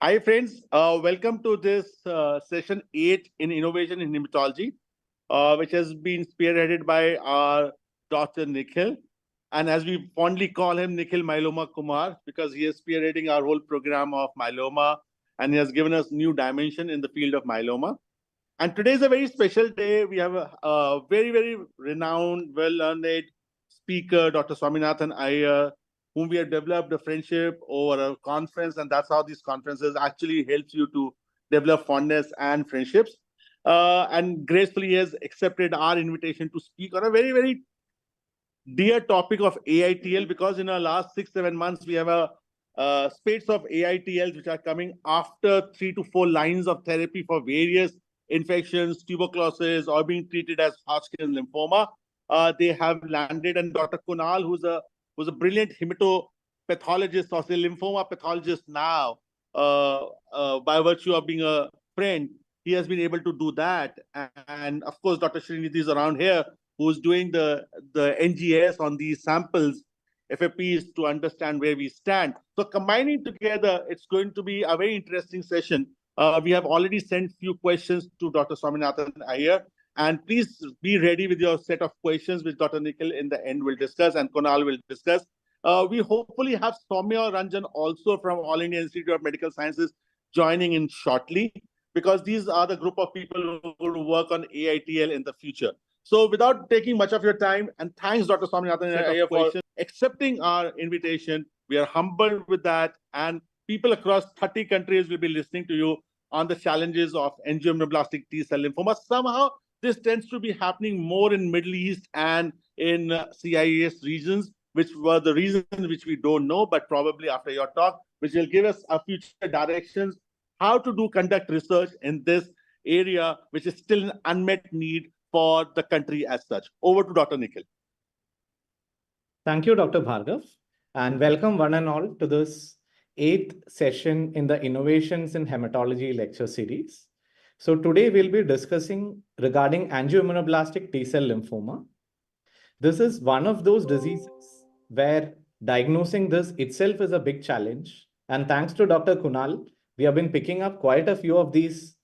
Hi, friends. Welcome to this session 8 in Innovation in Hematology, which has been spearheaded by our Dr. Nikhil. And as we fondly call him, Nikhil Myeloma Kumar, because he is spearheading our whole program of myeloma and he has given us new dimension in the field of myeloma. And today is a very special day. We have a very, very renowned, well-learned speaker, Dr. Swaminathan Iyer, whom we have developed a friendship over a conference. And that's how these conferences actually helps you to develop fondness and friendships. And gracefully he has accepted our invitation to speak on a very, very dear topic of AITL, because in our last 6-7 months, we have a spades of AITLs which are coming after 3 to 4 lines of therapy for various infections, tuberculosis, or being treated as Hodgkin's lymphoma. They have landed, and Dr. Kunal, who's a brilliant hematopathologist or say lymphoma pathologist now, by virtue of being a friend, he has been able to do that. And of course, Dr. Srinidhi is around here, who's doing the NGS on these samples, FFPs, to understand where we stand. So combining together, it's going to be a very interesting session. We have already sent few questions to Dr. Swaminathan Iyer, and please be ready with your set of questions, which Dr. Nikhil in the end will discuss and Kunal will discuss. We hopefully have Soumya Ranjan also from All India Institute of Medical Sciences joining in shortly, because these are the group of people who will work on AITL in the future. So without taking much of your time, and thanks, Dr. Swaminathan Iyer, for accepting our invitation. We are humbled with that. And people across 30 countries will be listening to you on the challenges of angioimmunoblastic T-cell lymphoma. Somehow, this tends to be happening more in Middle East and in CIS regions, which were the reasons which we don't know, but probably after your talk, which will give us a future directions, how to conduct research in this area, which is still an unmet need for the country as such. Over to Dr. Nikhil. Thank you, Dr. Bhargav, and welcome one and all to this 8th session in the Innovations in Hematology lecture series. So today we'll be discussing regarding angioimmunoblastic T-cell lymphoma. This is one of those diseases where diagnosing this itself is a big challenge. And thanks to Dr. Kunal, we have been picking up quite a few of these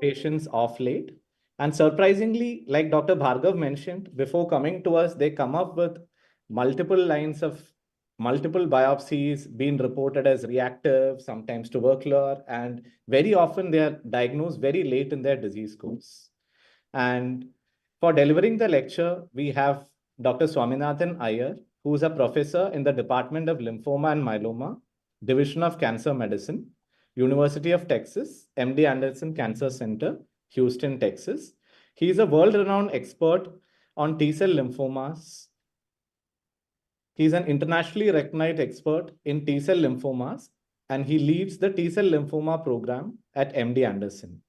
patients off late. And surprisingly, like Dr. Bhargav mentioned, before coming to us, they come up with multiple lines of multiple biopsies being reported as reactive, sometimes tubercular, and very often they are diagnosed very late in their disease course. And for delivering the lecture, we have Dr. Swaminathan Iyer, who is a professor in the Department of Lymphoma and Myeloma, Division of Cancer Medicine, University of Texas, MD Anderson Cancer Center, Houston, Texas. He is a world-renowned expert on T-cell lymphomas. He's an internationally recognized expert in T-cell lymphomas, and he leads the T-cell lymphoma program at MD Anderson.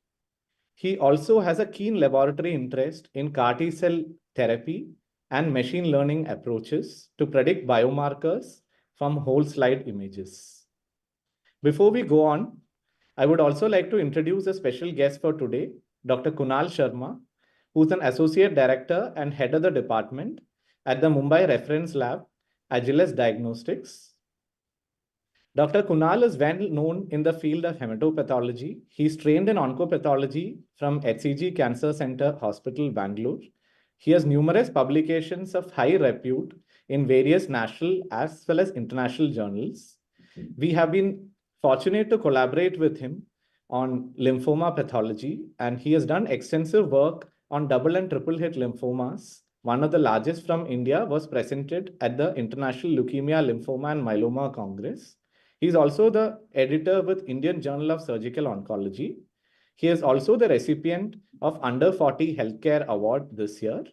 He also has a keen laboratory interest in CAR T-cell therapy and machine learning approaches to predict biomarkers from whole slide images. Before we go on, I would also like to introduce a special guest for today, Dr. Kunal Sharma, who's an Associate Director and Head of the Department at the Mumbai Reference Lab, Agilus Diagnostics. Dr. Kunal is well known in the field of hematopathology. He's trained in oncopathology from HCG Cancer Center Hospital, Bangalore. He has numerous publications of high repute in various national as well as international journals. We have been fortunate to collaborate with him on lymphoma pathology, and he has done extensive work on double and triple hit lymphomas. One of the largest from India was presented at the International Leukemia, Lymphoma and Myeloma Congress. He's also the editor with Indian Journal of Surgical Oncology. He is also the recipient of Under 40 Healthcare Award this year,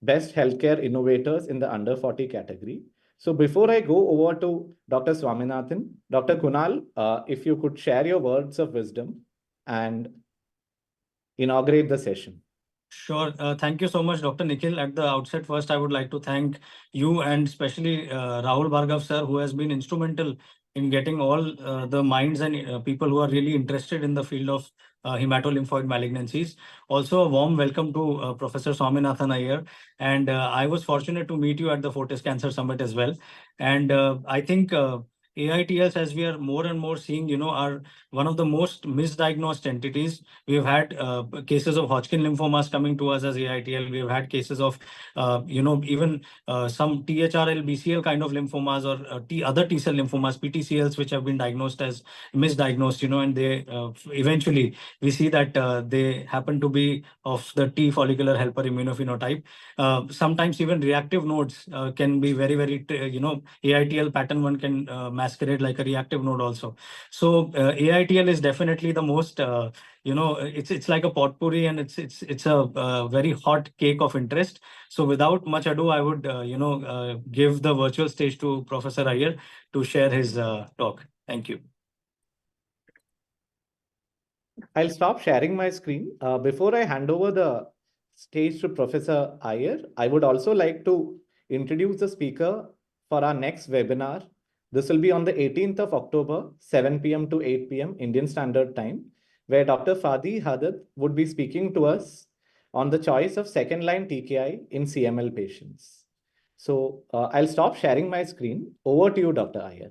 Best Healthcare Innovators in the Under 40 category. So before I go over to Dr. Swaminathan, Dr. Kunal, if you could share your words of wisdom and inaugurate the session. Sure. Thank you so much, Dr. Nikhil. At the outset, first, I would like to thank you and especially Rahul Bhargav sir, who has been instrumental in getting all the minds and people who are really interested in the field of hematolymphoid malignancies. Also, a warm welcome to Professor Swaminathan Iyer. And I was fortunate to meet you at the Fortis Cancer Summit as well. And I think AITLs, as we are more and more seeing, are one of the most misdiagnosed entities. We've had cases of Hodgkin lymphomas coming to us as AITL. We've had cases of, even some THRL, BCL kind of lymphomas, or other T cell lymphomas, PTCLs, which have been diagnosed as misdiagnosed, and they eventually we see that they happen to be of the T follicular helper immunophenotype. Sometimes even reactive nodes can be very, very, AITL pattern 1 can masquerade like a reactive node also. So AITL is definitely the most, it's like a potpourri, and it's a very hot cake of interest. So without much ado, I would, give the virtual stage to Professor Iyer to share his talk. Thank you. I'll stop sharing my screen. Before I hand over the stage to Professor Iyer, I would also like to introduce the speaker for our next webinar. This will be on the 18th of October, 7 p.m. to 8 p.m. Indian Standard Time, where Dr. Fadi Haddad would be speaking to us on the choice of second-line TKI in CML patients. So I'll stop sharing my screen. Over to you, Dr. Iyer.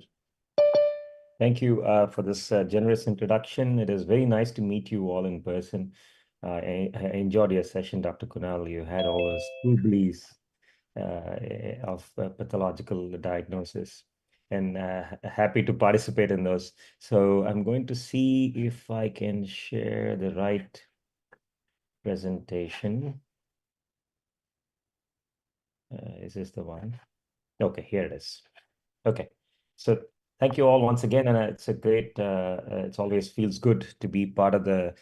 Thank you for this generous introduction. It is very nice to meet you all in person. I enjoyed your session, Dr. Kunal. You had all those squibblies of pathological diagnosis, and happy to participate in those. So I'm going to see if I can share the right presentation. Is this the one? Okay, here it is. Okay, so thank you all once again, and it's a great. It's always feels good to be part of the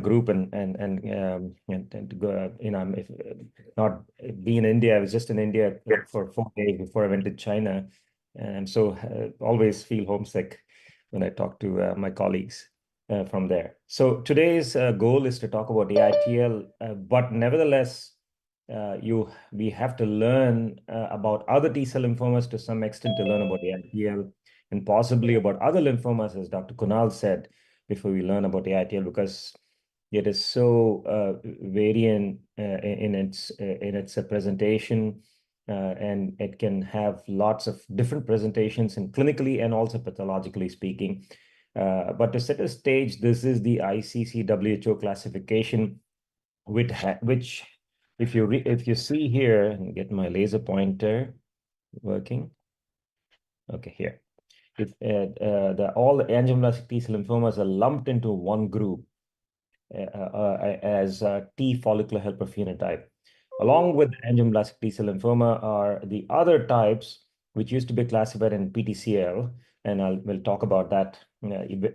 group and to go. If not be in India, I was just in India for 4 days before I went to China, and so always feel homesick when I talk to my colleagues from there. So today's goal is to talk about AITL, but nevertheless. We have to learn about other T cell lymphomas to some extent to learn about AITL and possibly about other lymphomas, as Dr. Kunal said, before we learn about AITL, because it is so variant in its presentation, and it can have lots of different presentations and clinically and also pathologically speaking. But to set a stage, this is the ICC WHO classification, which if you see here, and get my laser pointer working. Okay, here. All the angioblastic T cell lymphomas are lumped into one group as T follicular helper phenotype. Along with angioblastic T cell lymphoma are the other types which used to be classified in PTCL, and we'll talk about that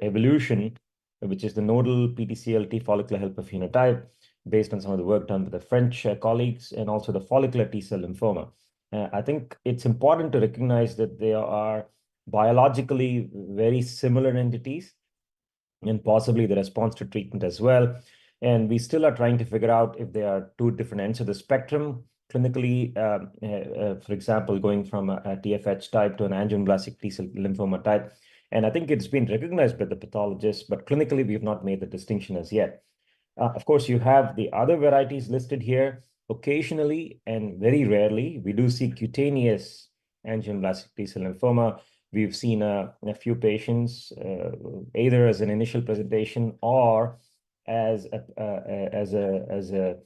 evolution, which is the nodal PTCL T follicular helper phenotype, based on some of the work done with the French colleagues, and also the follicular T cell lymphoma. I think it's important to recognize that they are biologically very similar entities, and possibly the response to treatment as well. And we still are trying to figure out if they are two different ends of the spectrum clinically, for example, going from a TFH type to an angioblastic T cell lymphoma type. And I think it's been recognized by the pathologists, but clinically, we have not made the distinction as yet. Of course, you have the other varieties listed here. Occasionally and very rarely, we do see cutaneous angioblastic T cell lymphoma. We've seen a few patients either as an initial presentation or as a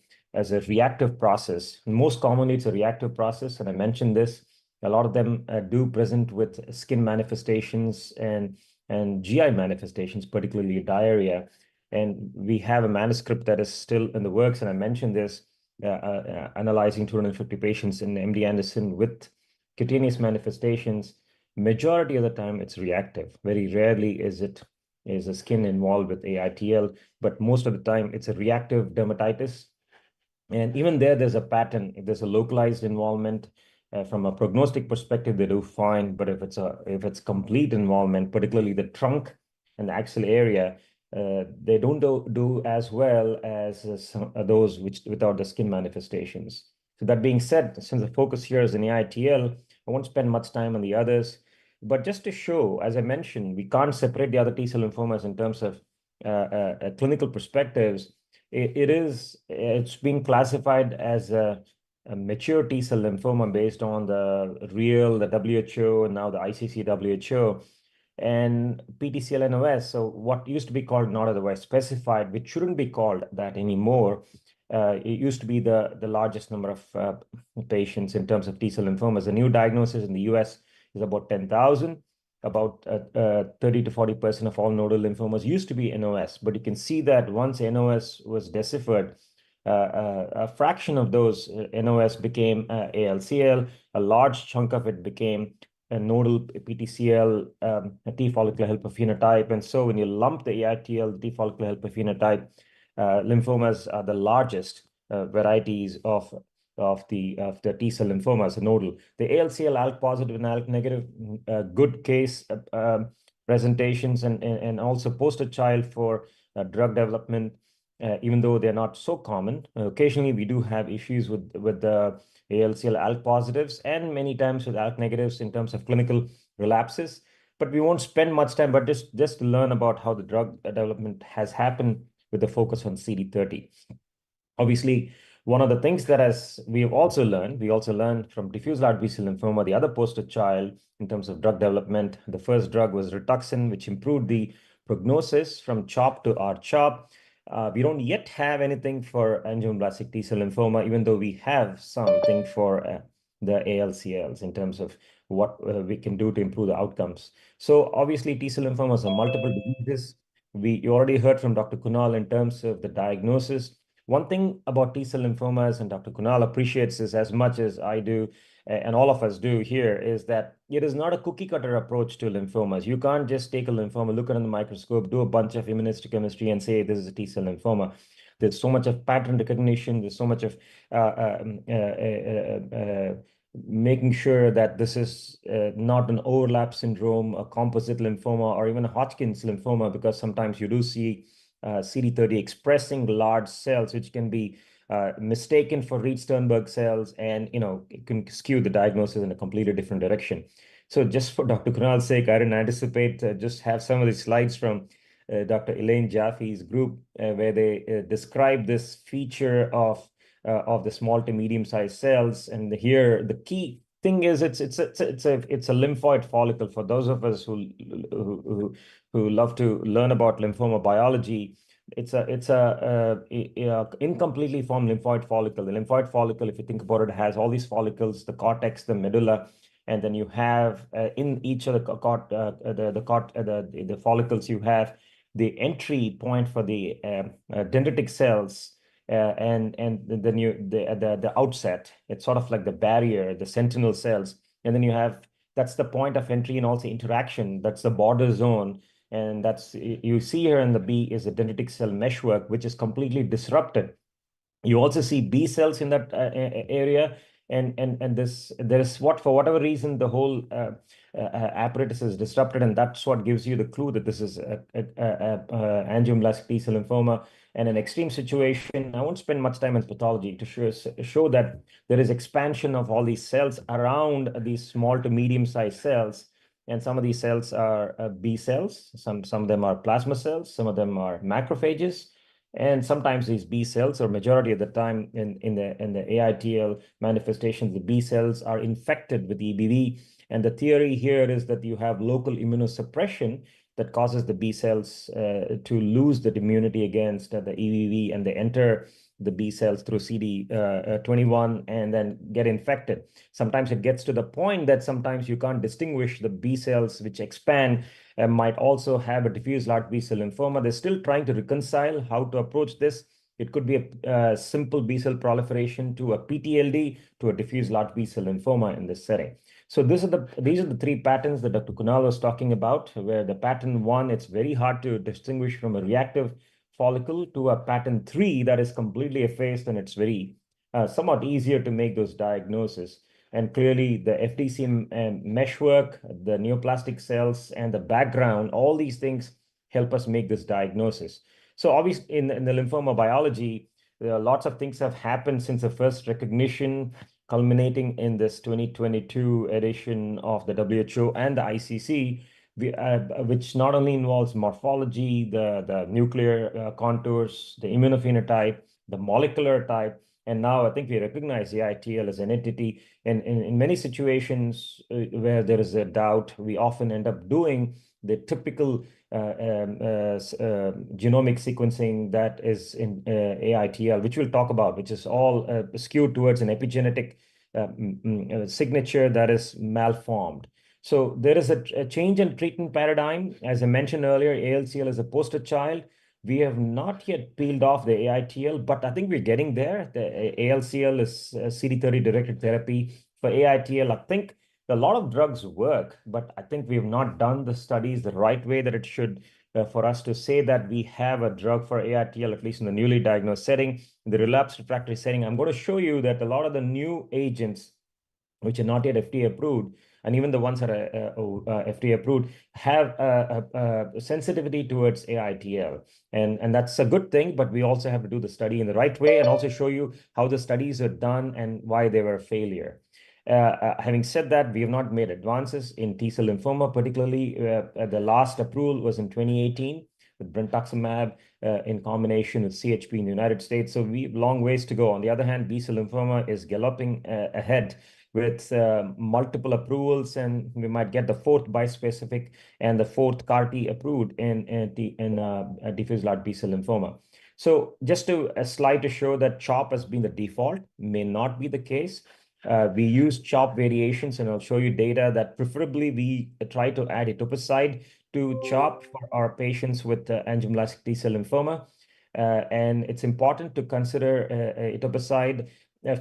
reactive process. Most commonly, it's a reactive process, and I mentioned this. A lot of them do present with skin manifestations and GI manifestations, particularly diarrhea. And we have a manuscript that is still in the works, and I mentioned this, analyzing 250 patients in MD Anderson with cutaneous manifestations. Majority of the time, it's reactive. Very rarely is a skin involved with AITL, but most of the time, it's a reactive dermatitis. And even there's a pattern. If there's a localized involvement, from a prognostic perspective, they do fine. But if it's complete involvement, particularly the trunk and the axial area, they don't do as well as those without the skin manifestations. So that being said, since the focus here is in AITL, I won't spend much time on the others. But just to show, as I mentioned, we can't separate the other T cell lymphomas in terms of clinical perspectives. It's being classified as mature T cell lymphoma based on the WHO, and now the ICC-WHO, and PTCL-NOS. So what used to be called not otherwise specified, which shouldn't be called that anymore. It used to be the largest number of patients in terms of T cell lymphomas. The new diagnosis in the US is about 10,000. About 30 to 40% of all nodal lymphomas used to be NOS, but you can see that once NOS was deciphered, a fraction of those NOS became ALCL. A large chunk of it became a nodal PTCL, a T follicular helper phenotype. And so when you lump the AITL, the T follicular helper phenotype, lymphomas are the largest varieties of the T cell lymphomas, nodal. The ALCL, ALK positive and ALK negative, good case presentations and also poster child for drug development. Even though they're not so common, occasionally we do have issues with the ALCL ALK positives and many times with ALK negatives in terms of clinical relapses. But we won't spend much time, but just to learn about how the drug development has happened with a focus on CD30. Obviously, one of the things that we have also learned from diffuse large B-cell lymphoma, the other poster child in terms of drug development. The first drug was Rituxan, which improved the prognosis from CHOP to R-CHOP. We don't yet have anything for angioblastic T-cell lymphoma, even though we have something for the ALCLs in terms of what we can do to improve the outcomes. So obviously, T-cell lymphomas are multiple diseases. You already heard from Dr. Kunal in terms of the diagnosis. One thing about T-cell lymphomas, and Dr. Kunal appreciates this as much as I do, and all of us do here, is that it is not a cookie cutter approach to lymphomas. You can't just take a lymphoma, look at it in the microscope, do a bunch of immunohistochemistry and say this is a T-cell lymphoma. There's so much of pattern recognition. There's so much of making sure that this is not an overlap syndrome, a composite lymphoma, or even a Hodgkin's lymphoma, because sometimes you do see CD30 expressing large cells, which can be mistaken for Reed-Sternberg cells, and it can skew the diagnosis in a completely different direction. So just for Dr. Kunal's sake, I didn't anticipate just have some of the slides from Dr. Elaine Jaffe's group, where they describe this feature of the small to medium-sized cells. And here, the key thing is it's a lymphoid follicle. For those of us who love to learn about lymphoma biology, it's a incompletely formed lymphoid follicle. The lymphoid follicle, if you think about it, has all these follicles, the cortex, the medulla, and then you have in each of the follicles, you have the entry point for the dendritic cells, and then the outset. It's sort of like the barrier, the sentinel cells, and then that's the point of entry and also interaction. That's the border zone. And you see here in the B is the dendritic cell meshwork, which is completely disrupted. You also see B cells in that area, and there's for whatever reason the whole apparatus is disrupted, and that's what gives you the clue that this is angioblastic T-cell lymphoma. And an extreme situation, I won't spend much time in pathology to show that there is expansion of all these cells around these small to medium-sized cells. And some of these cells are B cells, some of them are plasma cells, some of them are macrophages. And sometimes these B cells, or majority of the time in the AITL manifestations, the B cells are infected with EBV. And the theory here is that you have local immunosuppression that causes the B cells to lose the immunity against the EBV, and they enter the B cells through CD21 and then get infected. Sometimes it gets to the point that sometimes you can't distinguish the B cells which expand and might also have a diffuse large B-cell lymphoma. They're still trying to reconcile how to approach this. It could be a simple B-cell proliferation to a PTLD to a diffuse large B-cell lymphoma in this setting. So these are the three patterns that Dr. Kunal was talking about, where the pattern 1, it's very hard to distinguish from a reactive follicle, to a pattern 3 that is completely effaced, and it's very somewhat easier to make those diagnoses. And clearly the FDC meshwork, the neoplastic cells, and the background, all these things help us make this diagnosis. So obviously in the lymphoma biology, lots of things have happened since the first recognition, culminating in this 2022 edition of the WHO and the ICC, which not only involves morphology, the nuclear contours, the immunophenotype, the molecular type, And now I think we recognize AITL as an entity. And in many situations where there is a doubt, we often end up doing the typical genomic sequencing that is in AITL, which we'll talk about, which is all skewed towards an epigenetic signature that is malformed. So there is a change in treatment paradigm. As I mentioned earlier, ALCL is a poster child. We have not yet peeled off the AITL, but I think we're getting there. The ALCL is CD30-directed therapy. For AITL, I think a lot of drugs work, but I think we have not done the studies the right way that it should for us to say that we have a drug for AITL, at least in the newly diagnosed setting. In the relapsed refractory setting, I'm going to show you that a lot of the new agents, which are not yet FDA approved, and even the ones that are FDA approved, have a sensitivity towards AITL. And that's a good thing, but we also have to do the study in the right way and also show you how the studies are done and why they were a failure. Having said that, we have not made advances in T-cell lymphoma, particularly the last approval was in 2018 with brentuximab in combination with CHP in the United States. So we have long ways to go. On the other hand, B-cell lymphoma is galloping ahead with multiple approvals, and we might get the fourth bispecific and the fourth CAR-T approved in diffuse large B-cell lymphoma. So just a slide to show that CHOP has been the default may not be the case. We use CHOP variations, and I'll show you data that preferably we try to add etoposide to CHOP for our patients with angioblastic T-cell lymphoma. And it's important to consider etoposide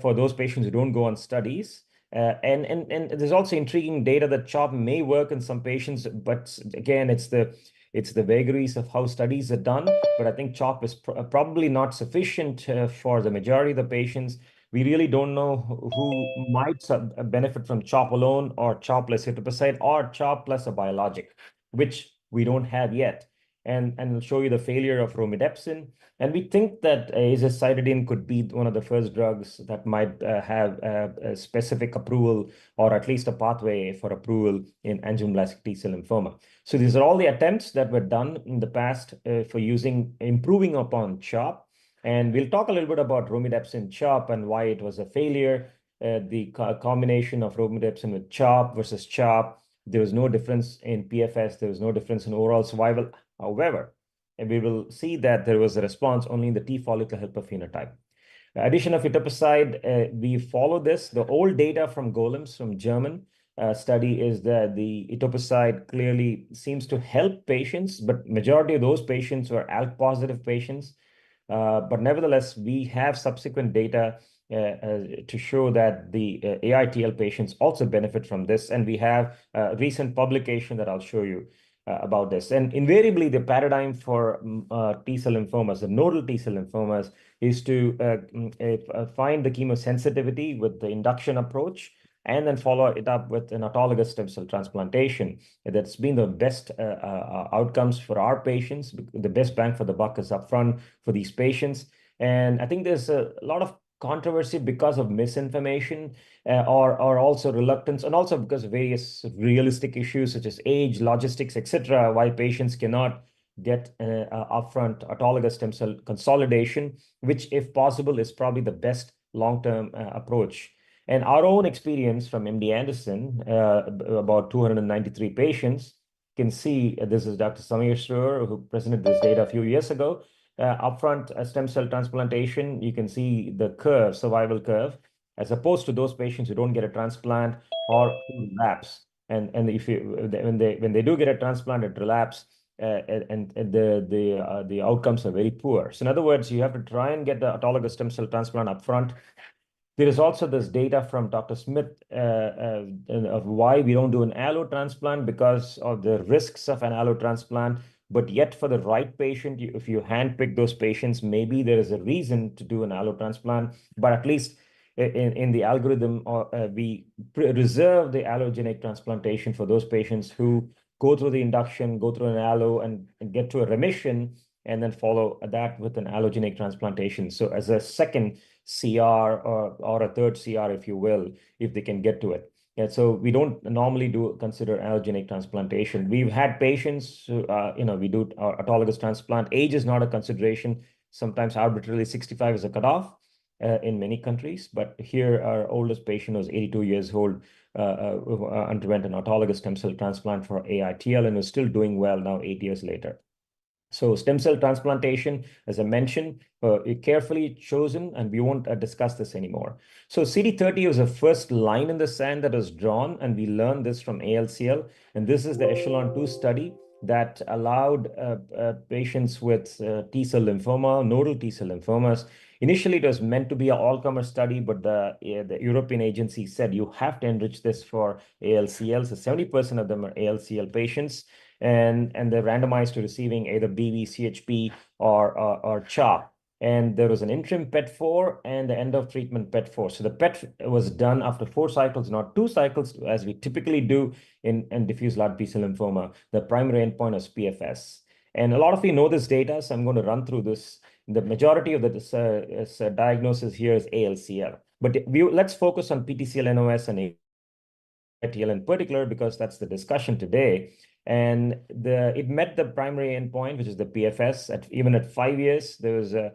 for those patients who don't go on studies. And there's also intriguing data that CHOP may work in some patients, but again, it's the vagaries of how studies are done. But I think CHOP is probably not sufficient for the majority of the patients. We really don't know who might benefit from CHOP alone or CHOP plus etoposide or CHOP plus a biologic, which we don't have yet. And I'll show you the failure of romidepsin. And we think that azacitidine could be one of the first drugs that might have a specific approval or at least a pathway for approval in angioblastic T-cell lymphoma. So these are all the attempts that were done in the past for improving upon CHOP. And we'll talk a little bit about romidepsin CHOP and why it was a failure, the combination of romidepsin with CHOP versus CHOP. There was no difference in PFS. There was no difference in overall survival. However, and we will see that there was a response only in the T follicular helper phenotype. Addition of etoposide, we follow this. The old data from Golems, from German study, is that the etoposide clearly seems to help patients, but majority of those patients were ALK positive patients. But nevertheless, we have subsequent data to show that the AITL patients also benefit from this. And we have a recent publication that I'll show you about this. And invariably, the paradigm for T-cell lymphomas, the nodal T-cell lymphomas, is to find the chemosensitivity with the induction approach and then follow it up with an autologous stem cell transplantation. That's been the best outcomes for our patients. The best bang for the buck is upfront for these patients. And I think there's a lot of controversy because of misinformation or also reluctance, and also because of various realistic issues such as age, logistics, etc., why patients cannot get upfront autologous stem cell consolidation, which, if possible, is probably the best long-term approach. And our own experience from MD Anderson, about 293 patients, can see this is Dr. Samir Sroor, who presented this data a few years ago. Upfront stem cell transplantation, you can see the curve, survival curve, as opposed to those patients who don't get a transplant or relapse. And if when they do get a transplant, it relapse, and the outcomes are very poor. So in other words, you have to try and get the autologous stem cell transplant upfront. There is also this data from Dr. Smith of why we don't do an allo transplant because of the risks of an allo transplant. But yet, for the right patient, if you handpick those patients, maybe there is a reason to do an allo transplant. But at least in the algorithm, we reserve the allogeneic transplantation for those patients who go through the induction, go through an allo, and get to a remission, and then follow that with an allogeneic transplantation. So as a second CR or a third CR, if you will, if they can get to it. Yeah, so we don't normally consider allogeneic transplantation. We've had patients who, we do autologous transplant. Age is not a consideration. Sometimes arbitrarily 65 is a cutoff. in many countries. But here, our oldest patient was 82 years old, who underwent an autologous stem cell transplant for AITL and is still doing well now 8 years later. So stem cell transplantation, as I mentioned, carefully chosen, and we won't discuss this anymore. So CD30 was the first line in the sand that was drawn, and we learned this from ALCL. And this is the Echelon-2 study that allowed patients with T-cell lymphoma, nodal T-cell lymphomas. Initially, it was meant to be an all-comer study, but the European agency said you have to enrich this for ALCL. So 70% of them are ALCL patients. And they're randomized to receiving either BV, CHP, or CHOP. And there was an interim PET4 and the end of treatment PET4. So the PET was done after 4 cycles, not 2 cycles, as we typically do in diffuse large B-cell lymphoma. The primary endpoint is PFS. And a lot of you know this data, so I'm going to run through this. The majority of the diagnosis here is ALCL. But let's focus on PTCL-NOS and AITL in particular, because that's the discussion today. And it met the primary endpoint, which is the PFS. Even at 5 years, there was a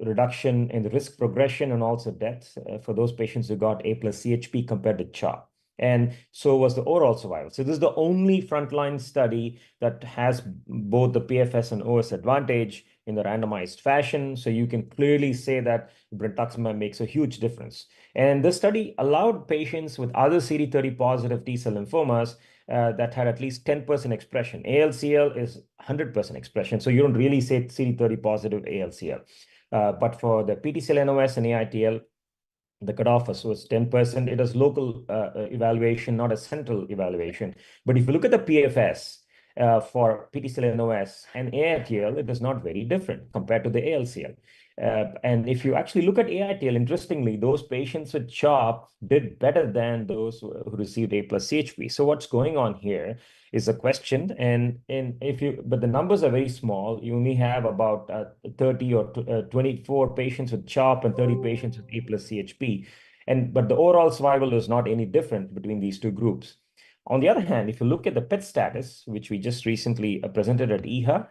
reduction in the risk progression and also death for those patients who got A plus CHP compared to CHOP. And so was the overall survival. So this is the only frontline study that has both the PFS and OS advantage in the randomized fashion. So you can clearly say that brentuximab makes a huge difference. And this study allowed patients with other CD30 positive T-cell lymphomas that had at least 10% expression. ALCL is 100% expression, so you don't really say CD30 positive ALCL. But for the PTCL-NOS and AITL, the cutoff was 10%. It is local evaluation, not a central evaluation. But if you look at the PFS for PTCL-NOS and AITL, it is not very different compared to the ALCL. And if you actually look at AITL, interestingly, those patients with CHOP did better than those who received A plus CHP. So what's going on here is a question. But the numbers are very small. You only have about 30 or 24 patients with CHOP and 30 patients with A plus CHP. But the overall survival is not any different between these two groups. On the other hand, if you look at the PET status, which we just recently presented at EHA,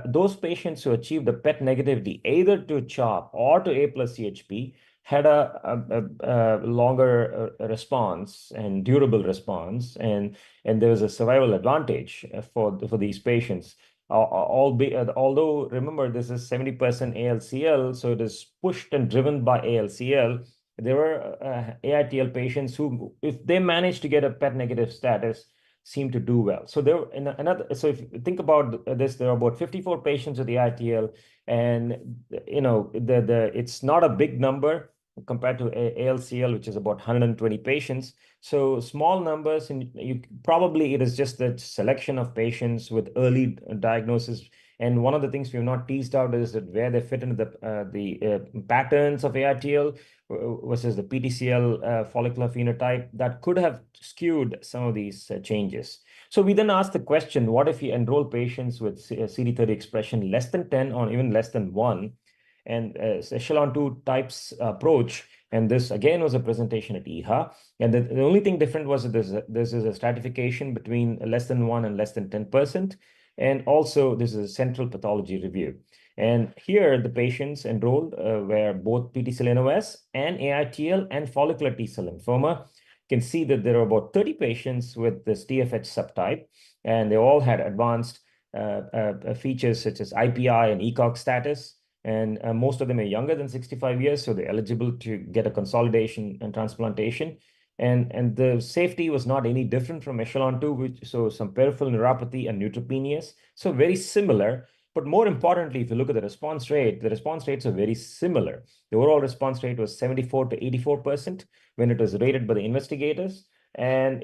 those patients who achieved the PET negativity either to CHOP or to A plus CHP had a longer response and durable response, and there was a survival advantage for these patients. Although remember, this is 70% ALCL, so it is pushed and driven by ALCL. There were AITL patients who, if they managed to get a PET negative status, seem to do well. So so if you think about this, there are about 54 patients with the AITL, and it's not a big number compared to ALCL, which is about 120 patients. So small numbers, and it is just the selection of patients with early diagnosis. And one of the things we have not teased out is that where they fit into the patterns of AITL versus the PTCL follicular phenotype that could have skewed some of these changes. So we then asked the question, what if you enroll patients with CD30 expression less than 10 or even less than 1? And Echelon-2 types approach. And this, again, was a presentation at EHA. And the only thing different was that this is a stratification between less than 1 and less than 10%. And also, this is a central pathology review. And here, the patients enrolled were both PTCL-NOS and AITL and follicular T-cell lymphoma. You can see that there are about 30 patients with this TFH subtype, and they all had advanced features such as IPI and ECOG status. And most of them are younger than 65 years, so they're eligible to get a consolidation and transplantation. And the safety was not any different from Echelon-2, so some peripheral neuropathy and neutropenias. So very similar. But more importantly, if you look at the response rates are very similar. The overall response rate was 74 to 84% when it was rated by the investigators. And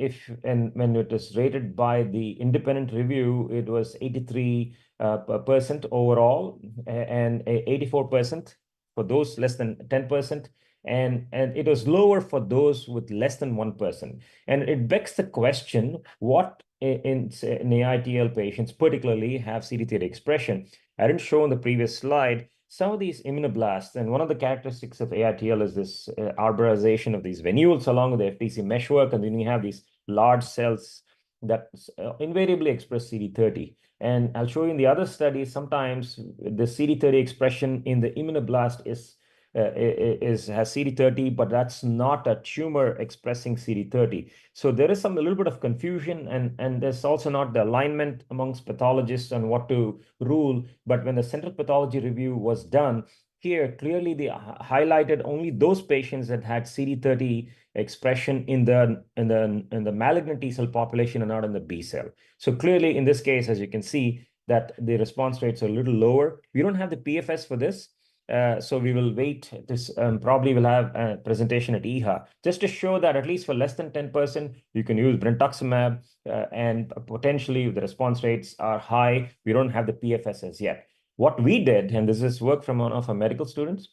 when it was rated by the independent review, it was 83% overall and 84% for those less than 10%. And it was lower for those with less than 1%. And it begs the question, what in AITL patients particularly have CD30 expression? I didn't show in the previous slide some of these immunoblasts, and one of the characteristics of AITL is this arborization of these venules along with the FTC meshwork, and then you have these large cells that invariably express CD30. And I'll show you in the other studies, sometimes the CD30 expression in the immunoblast is has CD30, but that's not a tumor expressing CD30. So there is a little bit of confusion, and there's also not the alignment amongst pathologists on what to rule. But when the central pathology review was done, here clearly they highlighted only those patients that had CD30 expression in the malignant T cell population and not in the B cell. So clearly in this case, as you can see, that the response rates are a little lower. We don't have the PFS for this. So we will wait. This probably will have a presentation at EHA just to show that at least for less than 10%, you can use brentuximab, and potentially if the response rates are high, we don't have the PFS as yet. What we did, and this is work from one of our medical students,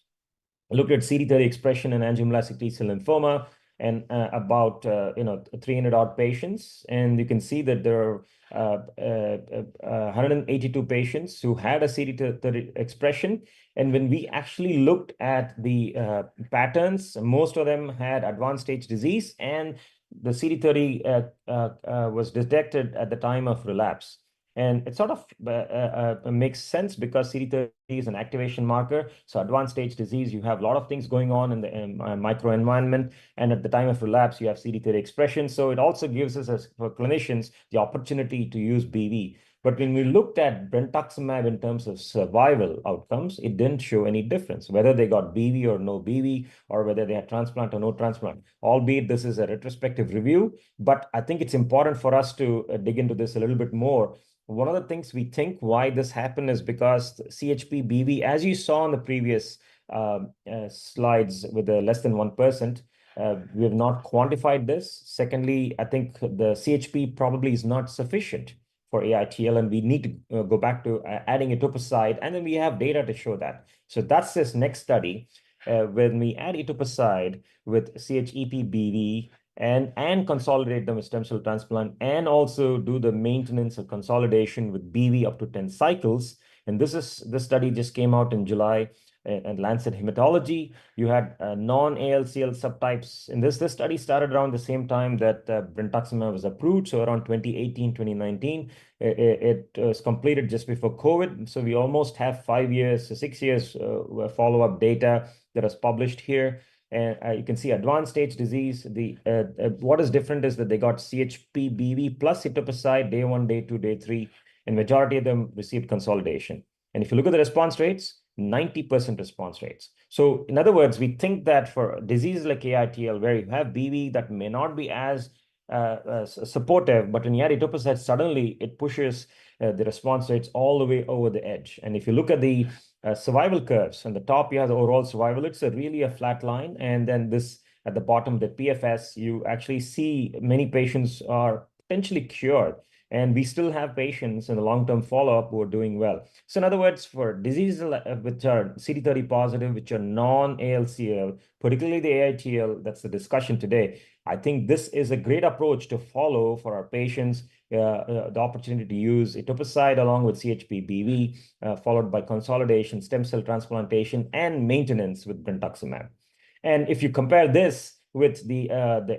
looked at CD30 expression in angioblastic T-cell lymphoma and about 300 odd patients, and you can see that there are 182 patients who had a CD30 expression. And when we actually looked at the patterns, most of them had advanced stage disease, and the CD30 was detected at the time of relapse. And it sort of makes sense because CD30 is an activation marker. So advanced stage disease, you have a lot of things going on in the microenvironment. And at the time of relapse, you have CD30 expression. So it also gives us, as for clinicians, the opportunity to use BV. But when we looked at brentuximab in terms of survival outcomes, it didn't show any difference, whether they got BV or no BV, or whether they had transplant or no transplant, albeit this is a retrospective review. But I think it's important for us to dig into this a little bit more. One of the things we think why this happened is because CHP BV, as you saw on the previous slides with the less than 1%, we have not quantified this. Secondly, I think the CHP probably is not sufficient for AITL, and we need to go back to adding etoposide, and then we have data to show that. So that's this next study. When we add etoposide with CHEP BV, and consolidate them with stem cell transplant, and also do the maintenance of consolidation with BV up to 10 cycles. And this study just came out in July and Lancet Hematology. You had non-ALCL subtypes. And this study started around the same time that brentuximab was approved, so around 2018, 2019. It was completed just before COVID. So we almost have 5 years, 6 years follow-up data that is published here. And you can see advanced stage disease. What is different is that they got CHP BV plus etoposide day 1, day 2, day 3, and majority of them received consolidation. And if you look at the response rates, 90% response rates. So in other words, we think that for diseases like AITL, where you have BV that may not be as supportive, but when you add etoposide, suddenly it pushes the response rates all the way over the edge. And if you look at the survival curves, on the top you have the overall survival, it's really a flat line. And then this at the bottom, the PFS, you actually see many patients are potentially cured. And we still have patients in the long-term follow-up who are doing well. So in other words, for diseases which are CD30 positive, which are non-ALCL, particularly the AITL, that's the discussion today, I think this is a great approach to follow for our patients, the opportunity to use etoposide along with CHP BV, followed by consolidation, stem cell transplantation, and maintenance with brentuximab. And if you compare this with the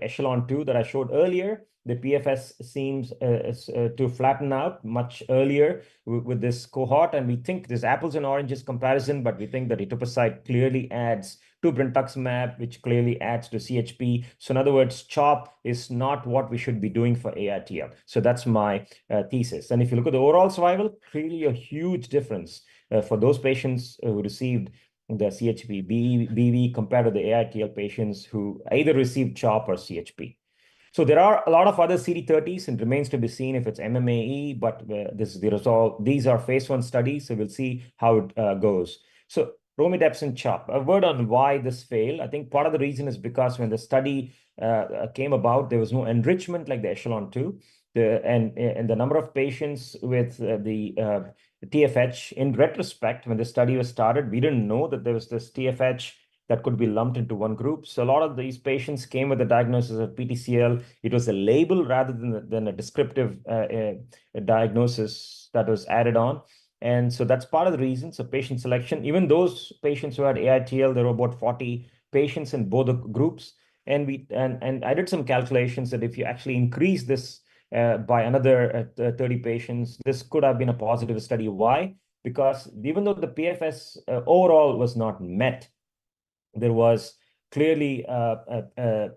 echelon 2 that I showed earlier, the PFS seems to flatten out much earlier with this cohort. And we think this apples and oranges comparison, but we think that etoposide clearly adds to brentuximab, which clearly adds to CHP. So in other words, CHOP is not what we should be doing for AITL. So that's my thesis. And if you look at the overall survival, clearly a huge difference for those patients who received the CHP BV compared to the AITL patients who either received CHOP or CHP. So there are a lot of other CD30s, and remains to be seen if it's MMAE, but this is the result. These are phase 1 studies, so we'll see how it goes. So romidepsin CHOP, a word on why this failed. I think part of the reason is because when the study came about, there was no enrichment like the echelon 2. And the number of patients with the TFH, in retrospect, when the study was started, we didn't know that there was this TFH that could be lumped into one group. So a lot of these patients came with a diagnosis of PTCL. It was a label rather than a descriptive diagnosis that was added on. And so that's part of the reason. So patient selection, even those patients who had AITL, there were about 40 patients in both the groups. And I did some calculations that if you actually increase this by another 30 patients, this could have been a positive study. Why? Because even though the PFS overall was not met, there was clearly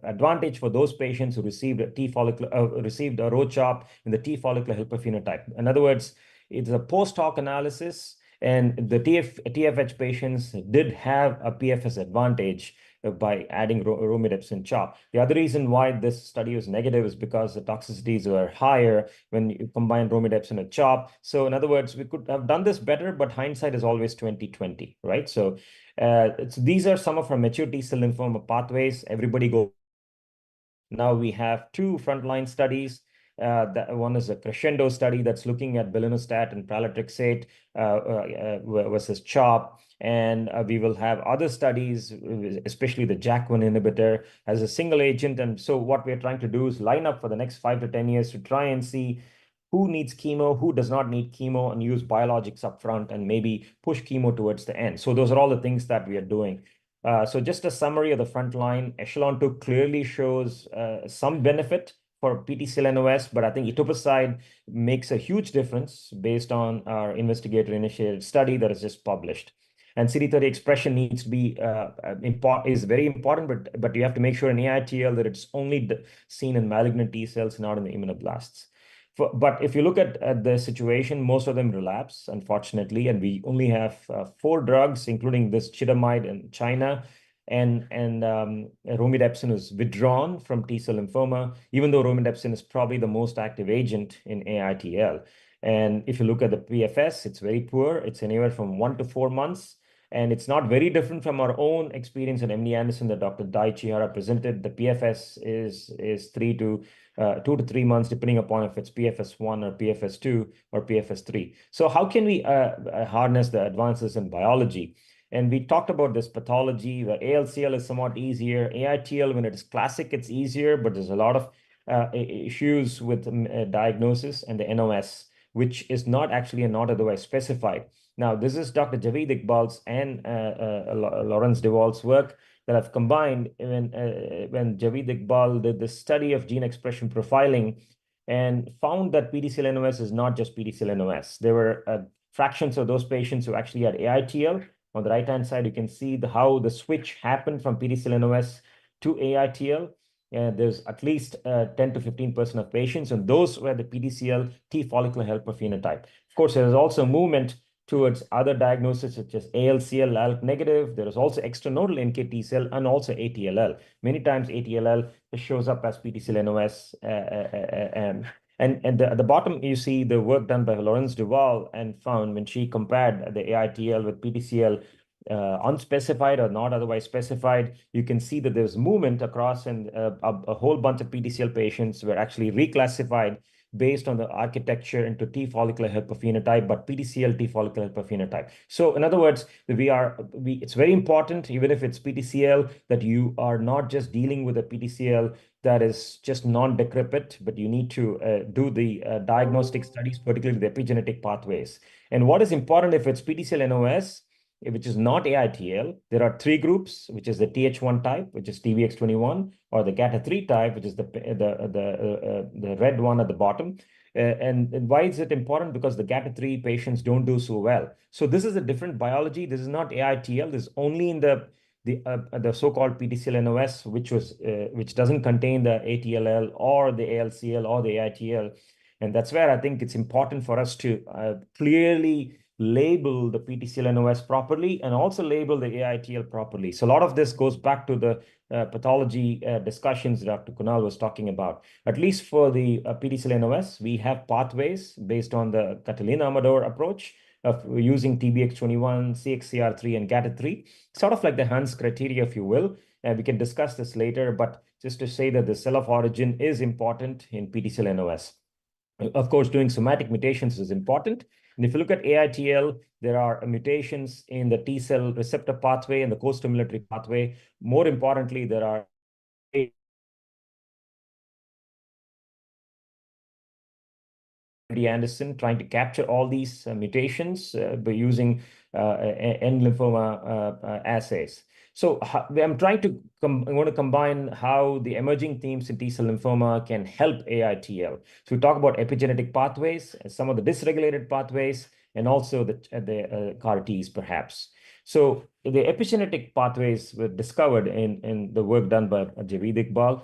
advantage for those patients who received received a RO-CHOP in the T follicular helper phenotype. In other words, it's a post-hoc analysis, and the TFH patients did have a PFS advantage by adding romidepsin CHOP. The other reason why this study was negative is because the toxicities were higher when you combine romidepsin and CHOP. So in other words, we could have done this better, but hindsight is always 20/20, right? So these are some of our mature T-cell lymphoma pathways. Everybody go. Now we have two frontline studies. One is a crescendo study that's looking at belinostat and pralatrexate versus CHOP. And we will have other studies, especially the JAK1 inhibitor as a single agent. And so what we're trying to do is line up for the next 5 to 10 years to try and see who needs chemo, who does not need chemo, and use biologics up front and maybe push chemo towards the end. So those are all the things that we are doing. So just a summary of the front line, Echelon-2 clearly shows some benefit for PTCL-NOS, but I think etoposide makes a huge difference based on our investigator-initiated study that is just published. And CD30 expression needs to be is very important, but you have to make sure in AITL that it's only seen in malignant T cells, not in the immunoblasts. But if you look at the situation, most of them relapse, unfortunately, and we only have 4 drugs, including this chitamide in China, and romidepsin is withdrawn from T-cell lymphoma, even though romidepsin is probably the most active agent in AITL. And if you look at the PFS, it's very poor. It's anywhere from 1 to 4 months. And it's not very different from our own experience at MD Anderson that Dr. Dai Chihara presented. The PFS is 2 to 3 months, depending upon if it's PFS1 or PFS2 or PFS3. So how can we harness the advances in biology? And we talked about this pathology. The ALCL is somewhat easier. AITL, when it is classic, it's easier, but there's a lot of issues with diagnosis and the NOS, which is not actually not otherwise specified. Now, this is Dr. Javeed Iqbal's and Lawrence DeWalt's work that I've combined when Javeed Iqbal did the study of gene expression profiling and found that PTCL-NOS is not just PTCL-NOS. There were fractions of those patients who actually had AITL. On the right-hand side, you can see how the switch happened from PTCL-NOS to AITL. There's at least 10 to 15% of patients, and those were the PTCL T follicular helper phenotype. Of course, there's also movement towards other diagnoses such as ALCL, ALK negative. There is also extranodal NKT cell and also ATLL. Many times ATLL shows up as PTCL-NOS. And at the bottom, you see the work done by Lawrence Duval and found when she compared the AITL with PTCL unspecified or not otherwise specified, you can see that there's movement across, and a whole bunch of PTCL patients were actually reclassified based on the architecture into T follicular helper phenotype, but PTCL T follicular helper phenotype. So in other words, it's very important, even if it's PTCL, that you are not just dealing with a PTCL that is just non-decrepit, but you need to do the diagnostic studies, particularly the epigenetic pathways. And what is important if it's PTCL-NOS, which is not AITL, there are 3 groups, which is the TH1 type, which is TBX21, or the GATA3 type, which is the red one at the bottom. And why is it important? Because the GATA3 patients don't do so well. So this is a different biology. This is not AITL. This is only in the so-called PTCL-NOS, which doesn't contain the ATLL or the ALCL or the AITL. And that's where I think it's important for us to clearly label the PTCL-NOS properly and also label the AITL properly. So a lot of this goes back to the pathology discussions Dr. Kunal was talking about. At least for the PTCL-NOS, we have pathways based on the Catalina-Amador approach of using TBX21, CXCR3, and GATA3, sort of like the Hans criteria, if you will. We can discuss this later, but just to say that the cell of origin is important in PTCL-NOS. Of course, doing somatic mutations is important. And if you look at AITL, there are mutations in the T cell receptor pathway and the co-stimulatory pathway. More importantly, there are MD Anderson trying to capture all these mutations by using N lymphoma assays. So I'm trying to I want to combine how the emerging themes in T-cell lymphoma can help AITL. So we talk about epigenetic pathways, some of the dysregulated pathways, and also the CAR-Ts perhaps. So the epigenetic pathways were discovered in the work done by Javeed Iqbal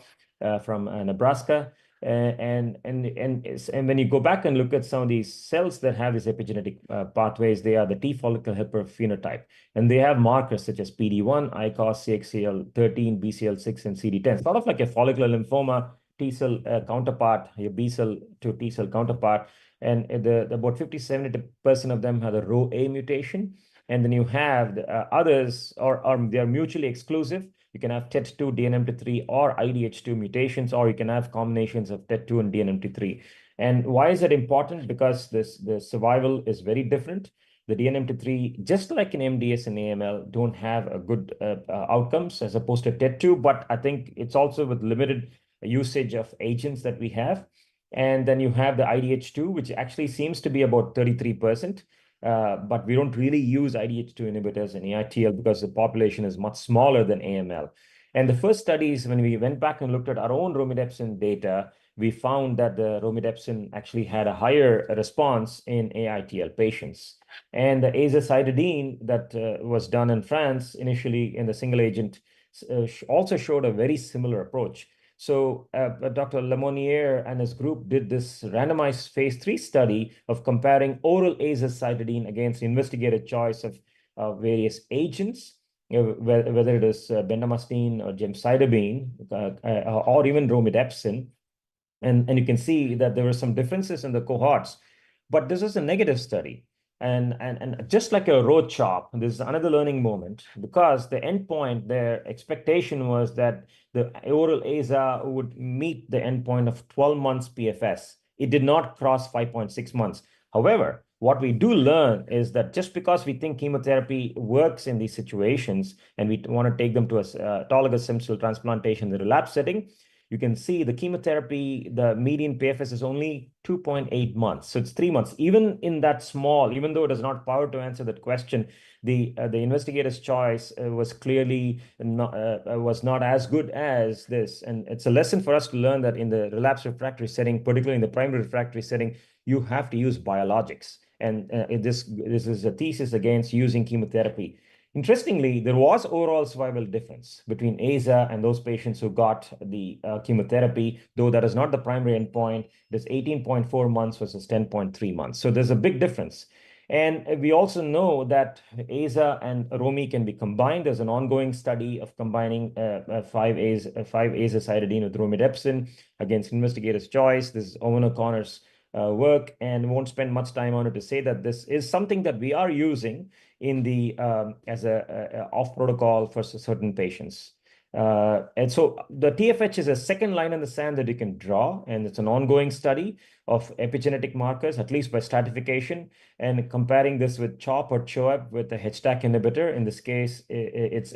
from Nebraska. And when you go back and look at some of these cells that have these epigenetic pathways, they are the T follicle helper phenotype. And they have markers such as PD1, ICOS, CXCL13, BCL6, and CD10. Sort of like a follicular lymphoma T cell counterpart, your B cell to T cell counterpart. And about 50-70% of them have the Rho A mutation. And then you have the, others, or they are mutually exclusive. You can have TET2, DNMT3, or IDH2 mutations, or you can have combinations of TET2 and DNMT3. And why is that important? Because the survival is very different. The DNMT3, just like in MDS and AML, don't have a good outcomes as opposed to TET2, but I think it's also with limited usage of agents that we have. And then you have the IDH2, which actually seems to be about 33%. But we don't really use IDH2 inhibitors in AITL because the population is much smaller than AML. And the first studies, when we went back and looked at our own romidepsin data, we found that the romidepsin actually had a higher response in AITL patients. And the azacitidine that was done in France initially in the single agent also showed a very similar approach. So Dr. Lemonnier and his group did this randomized phase 3 study of comparing oral azacitidine against investigator choice of various agents, whether it is bendamustine or gemcitabine or even romidepsin. And you can see that there were some differences in the cohorts, but this is a negative study. And just like a road chop, this is another learning moment because the endpoint, their expectation was that the oral AZA would meet the endpoint of 12 months PFS. It did not cross 5.6 months. However, what we do learn is that just because we think chemotherapy works in these situations and we want to take them to a autologous stem cell transplantation in the relapse setting, you can see the chemotherapy, the median PFS is only 2.8 months. So it's 3 months. Even in that small, even though it is not powered to answer that question, the investigator's choice was clearly was not as good as this. And it's a lesson for us to learn that in the relapse refractory setting, particularly in the primary refractory setting, you have to use biologics. And this is a thesis against using chemotherapy. Interestingly, there was overall survival difference between AZA and those patients who got the chemotherapy, though that is not the primary endpoint. It is 18.4 months versus 10.3 months. So there's a big difference. And we also know that AZA and ROMI can be combined. There's an ongoing study of combining 5-azacitidine with romidepsin against investigator's choice. This is Owen O'Connor's work, and won't spend much time on it to say that this is something that we are using in the as a off protocol for certain patients. And so the TFH is a second line in the sand that you can draw, and it's an ongoing study of epigenetic markers, at least by stratification, and comparing this with CHOP or CHOEP with the HDAC inhibitor. In this case, it's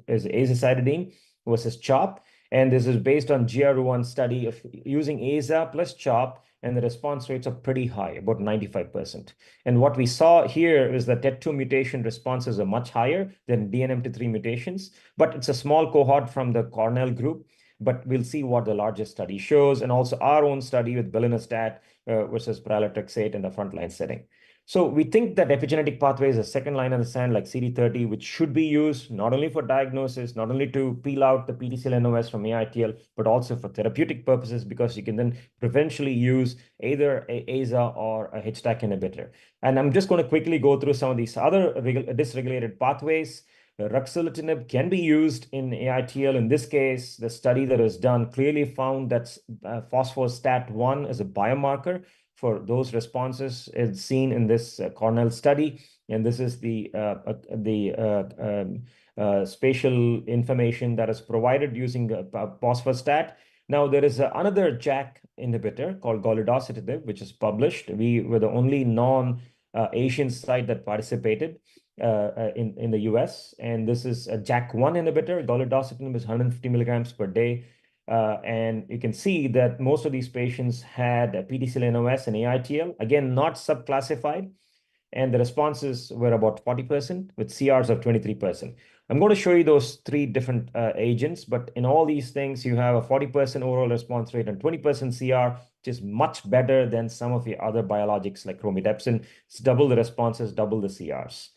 azacitidine versus CHOP. And this is based on GR1 study of using AZA plus CHOP, and the response rates are pretty high, about 95%. And what we saw here is that TET2 mutation responses are much higher than DNMT3 mutations, but it's a small cohort from the Cornell group. But we'll see what the largest study shows, and also our own study with belinostat versus pralatrexate in the frontline setting. So we think that epigenetic pathway is a second line in the sand like CD30, which should be used not only for diagnosis, not only to peel out the PTCL NOS from AITL, but also for therapeutic purposes, because you can then preferentially use either a AZA or a HDAC inhibitor. And I'm just going to quickly go through some of these other dysregulated pathways. Ruxolitinib can be used in AITL. In this case, the study that was done clearly found that phospho-STAT1 is a biomarker for those responses is seen in this Cornell study. And this is the spatial information that is provided using phospho-STAT. Now, there is another JAK inhibitor called golidocitinib, which is published. We were the only non-Asian site that participated in the US. And this is a JAK1 inhibitor. Golidocitinib is 150 milligrams per day. And you can see that most of these patients had a PTCL NOS and AITL, again, not subclassified. And the responses were about 40% with CRs of 23%. I'm going to show you those three different agents, but in all these things, you have a 40% overall response rate and 20% CR, which is much better than some of the other biologics like romidepsin. It's double the responses, double the CRs.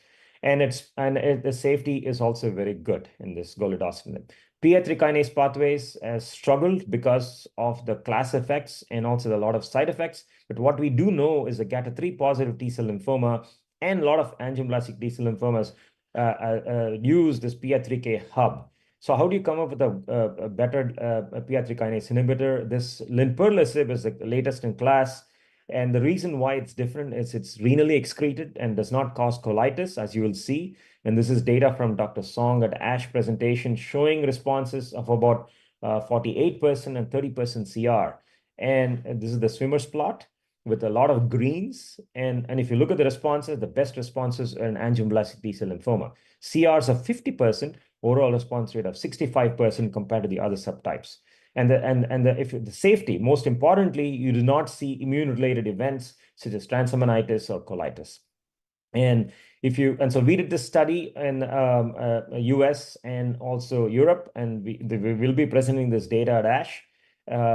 And the safety is also very good in this golidocitinib. PI3 kinase pathways struggled because of the class effects and also a lot of side effects. But what we do know is the GATA3 positive T cell lymphoma and a lot of angioblastic T cell lymphomas use this PI3K hub. So how do you come up with a better PI3 kinase inhibitor? This limperlisib is the latest in class. And the reason why it's different is it's renally excreted and does not cause colitis, as you will see. And this is data from Dr. Song at ASH presentation showing responses of about 48% and 30% CR. And this is the swimmer's plot with a lot of greens. And if you look at the responses, the best responses are in angioblastic T cell lymphoma. CRs of 50%, overall response rate of 65% compared to the other subtypes. And the safety, most importantly, you do not see immune-related events such as transaminitis or colitis. And so we did this study in US and also Europe, and we will be presenting this data at ASH.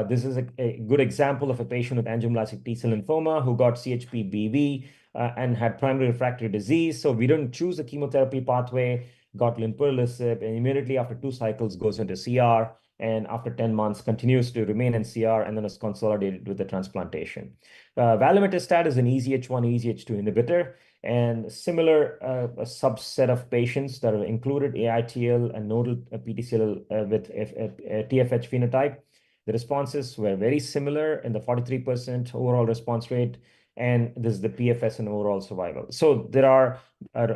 This is a good example of a patient with angioblastic T cell lymphoma who got CHP-BV and had primary refractory disease. So we didn't choose the chemotherapy pathway, got limperlisib, and immediately after 2 cycles goes into CR, and after 10 months continues to remain in CR and then is consolidated with the transplantation. Valemetostat is an EZH1, EZH2 inhibitor, and similar subset of patients that are included AITL and nodal PTCL with TFH phenotype. The responses were very similar in the 43% overall response rate, and this is the PFS and overall survival. So there are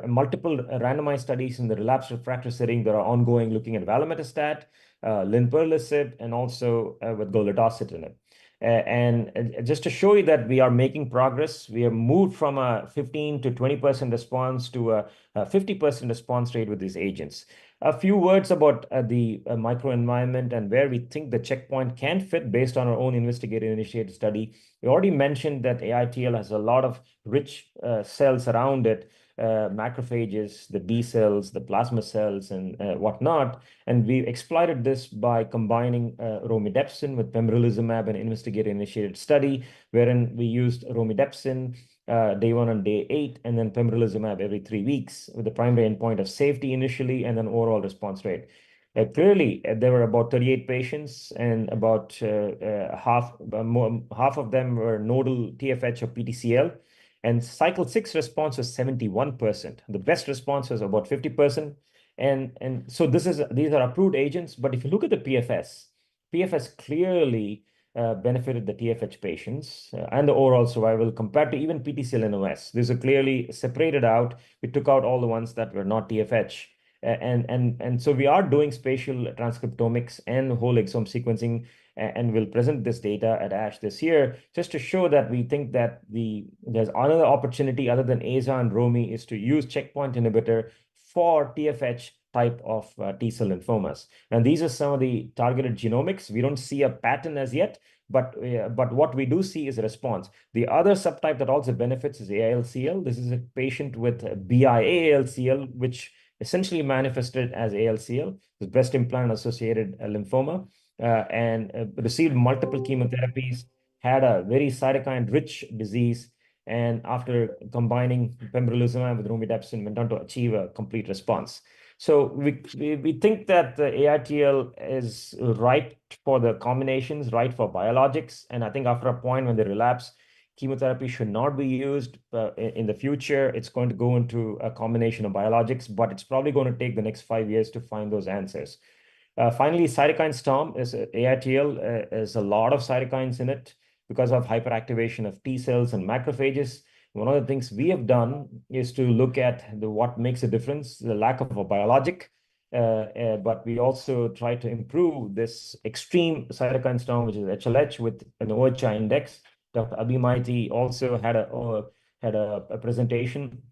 multiple randomized studies in the relapsed refractory setting that are ongoing looking at valemetostat, limperlisib, and also with golidocitinib. And just to show you that we are making progress, we have moved from a 15 to 20% response to a 50% response rate with these agents. A few words about the microenvironment and where we think the checkpoint can fit based on our own investigator-initiated study. We already mentioned that AITL has a lot of rich cells around it, macrophages, the B cells, the plasma cells, and whatnot. And we exploited this by combining romidepsin with pembrolizumab, an investigator-initiated study, wherein we used romidepsin day 1 and day 8, and then pembrolizumab every 3 weeks with the primary endpoint of safety initially and then overall response rate. Clearly, there were about 38 patients, and about half of them were nodal TFH or PTCL. And cycle 6 response was 71%. The best response was about 50%. And so these are approved agents. But if you look at the PFS clearly benefited the TFH patients and the overall survival compared to even PTCL NOS. These are clearly separated out. We took out all the ones that were not TFH. And so we are doing spatial transcriptomics and whole exome sequencing, and we'll present this data at ASH this year just to show that we think that there's another opportunity other than AZA and ROMI is to use checkpoint inhibitor for TFH type of T cell lymphomas. And these are some of the targeted genomics. We don't see a pattern as yet, but what we do see is a response. The other subtype that also benefits is ALCL. This is a patient with BI-ALCL, which essentially manifested as ALCL, the breast implant associated lymphoma, and received multiple chemotherapies, had a very cytokine-rich disease, and after combining pembrolizumab with romidepsin, went on to achieve a complete response. So we think that the AITL is right for the combinations, right for biologics, and I think after a point when they relapse, chemotherapy should not be used in the future. It's going to go into a combination of biologics, but it's probably going to take the next 5 years to find those answers. Finally, cytokine storm is AITL is a lot of cytokines in it because of hyperactivation of T cells and macrophages. One of the things we have done is to look at what makes a difference, the lack of a biologic, but we also try to improve this extreme cytokine storm, which is HLH with an OHI index. Dr. Abhimaiti also had a presentation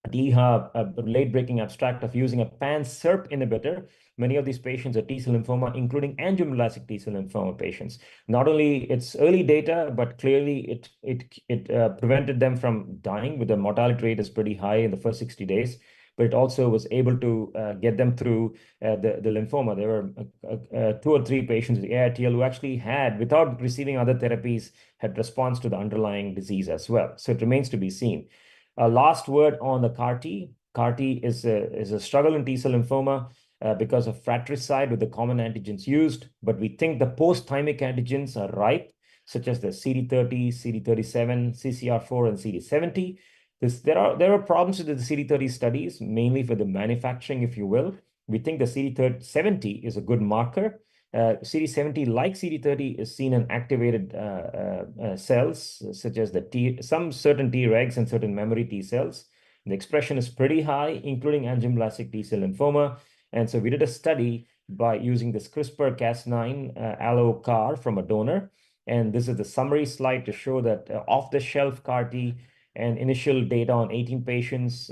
at EHA, a late-breaking abstract of using a pan-SERP inhibitor. Many of these patients are T cell lymphoma, including angioblastic T cell lymphoma patients. Not only its early data, but clearly it prevented them from dying, with the mortality rate is pretty high in the first 60 days. But it also was able to get them through the lymphoma. There were 2 or 3 patients with AITL who actually had, without receiving other therapies, had response to the underlying disease as well. So it remains to be seen. Last word on the CAR-T. CAR-T is a struggle in T-cell lymphoma because of fratricide with the common antigens used, but we think the post-thymic antigens are ripe, such as the CD30, CD37, CCR4, and CD70. There are problems with the CD30 studies, mainly for the manufacturing, if you will. We think the CD70 is a good marker. CD70, like CD30, is seen in activated cells, such as some certain Tregs and certain memory T cells. The expression is pretty high, including angioblastic T-cell lymphoma. And so we did a study by using this CRISPR-Cas9 allo CAR from a donor. And this is the summary slide to show that off-the-shelf CAR-T and initial data on 18 patients.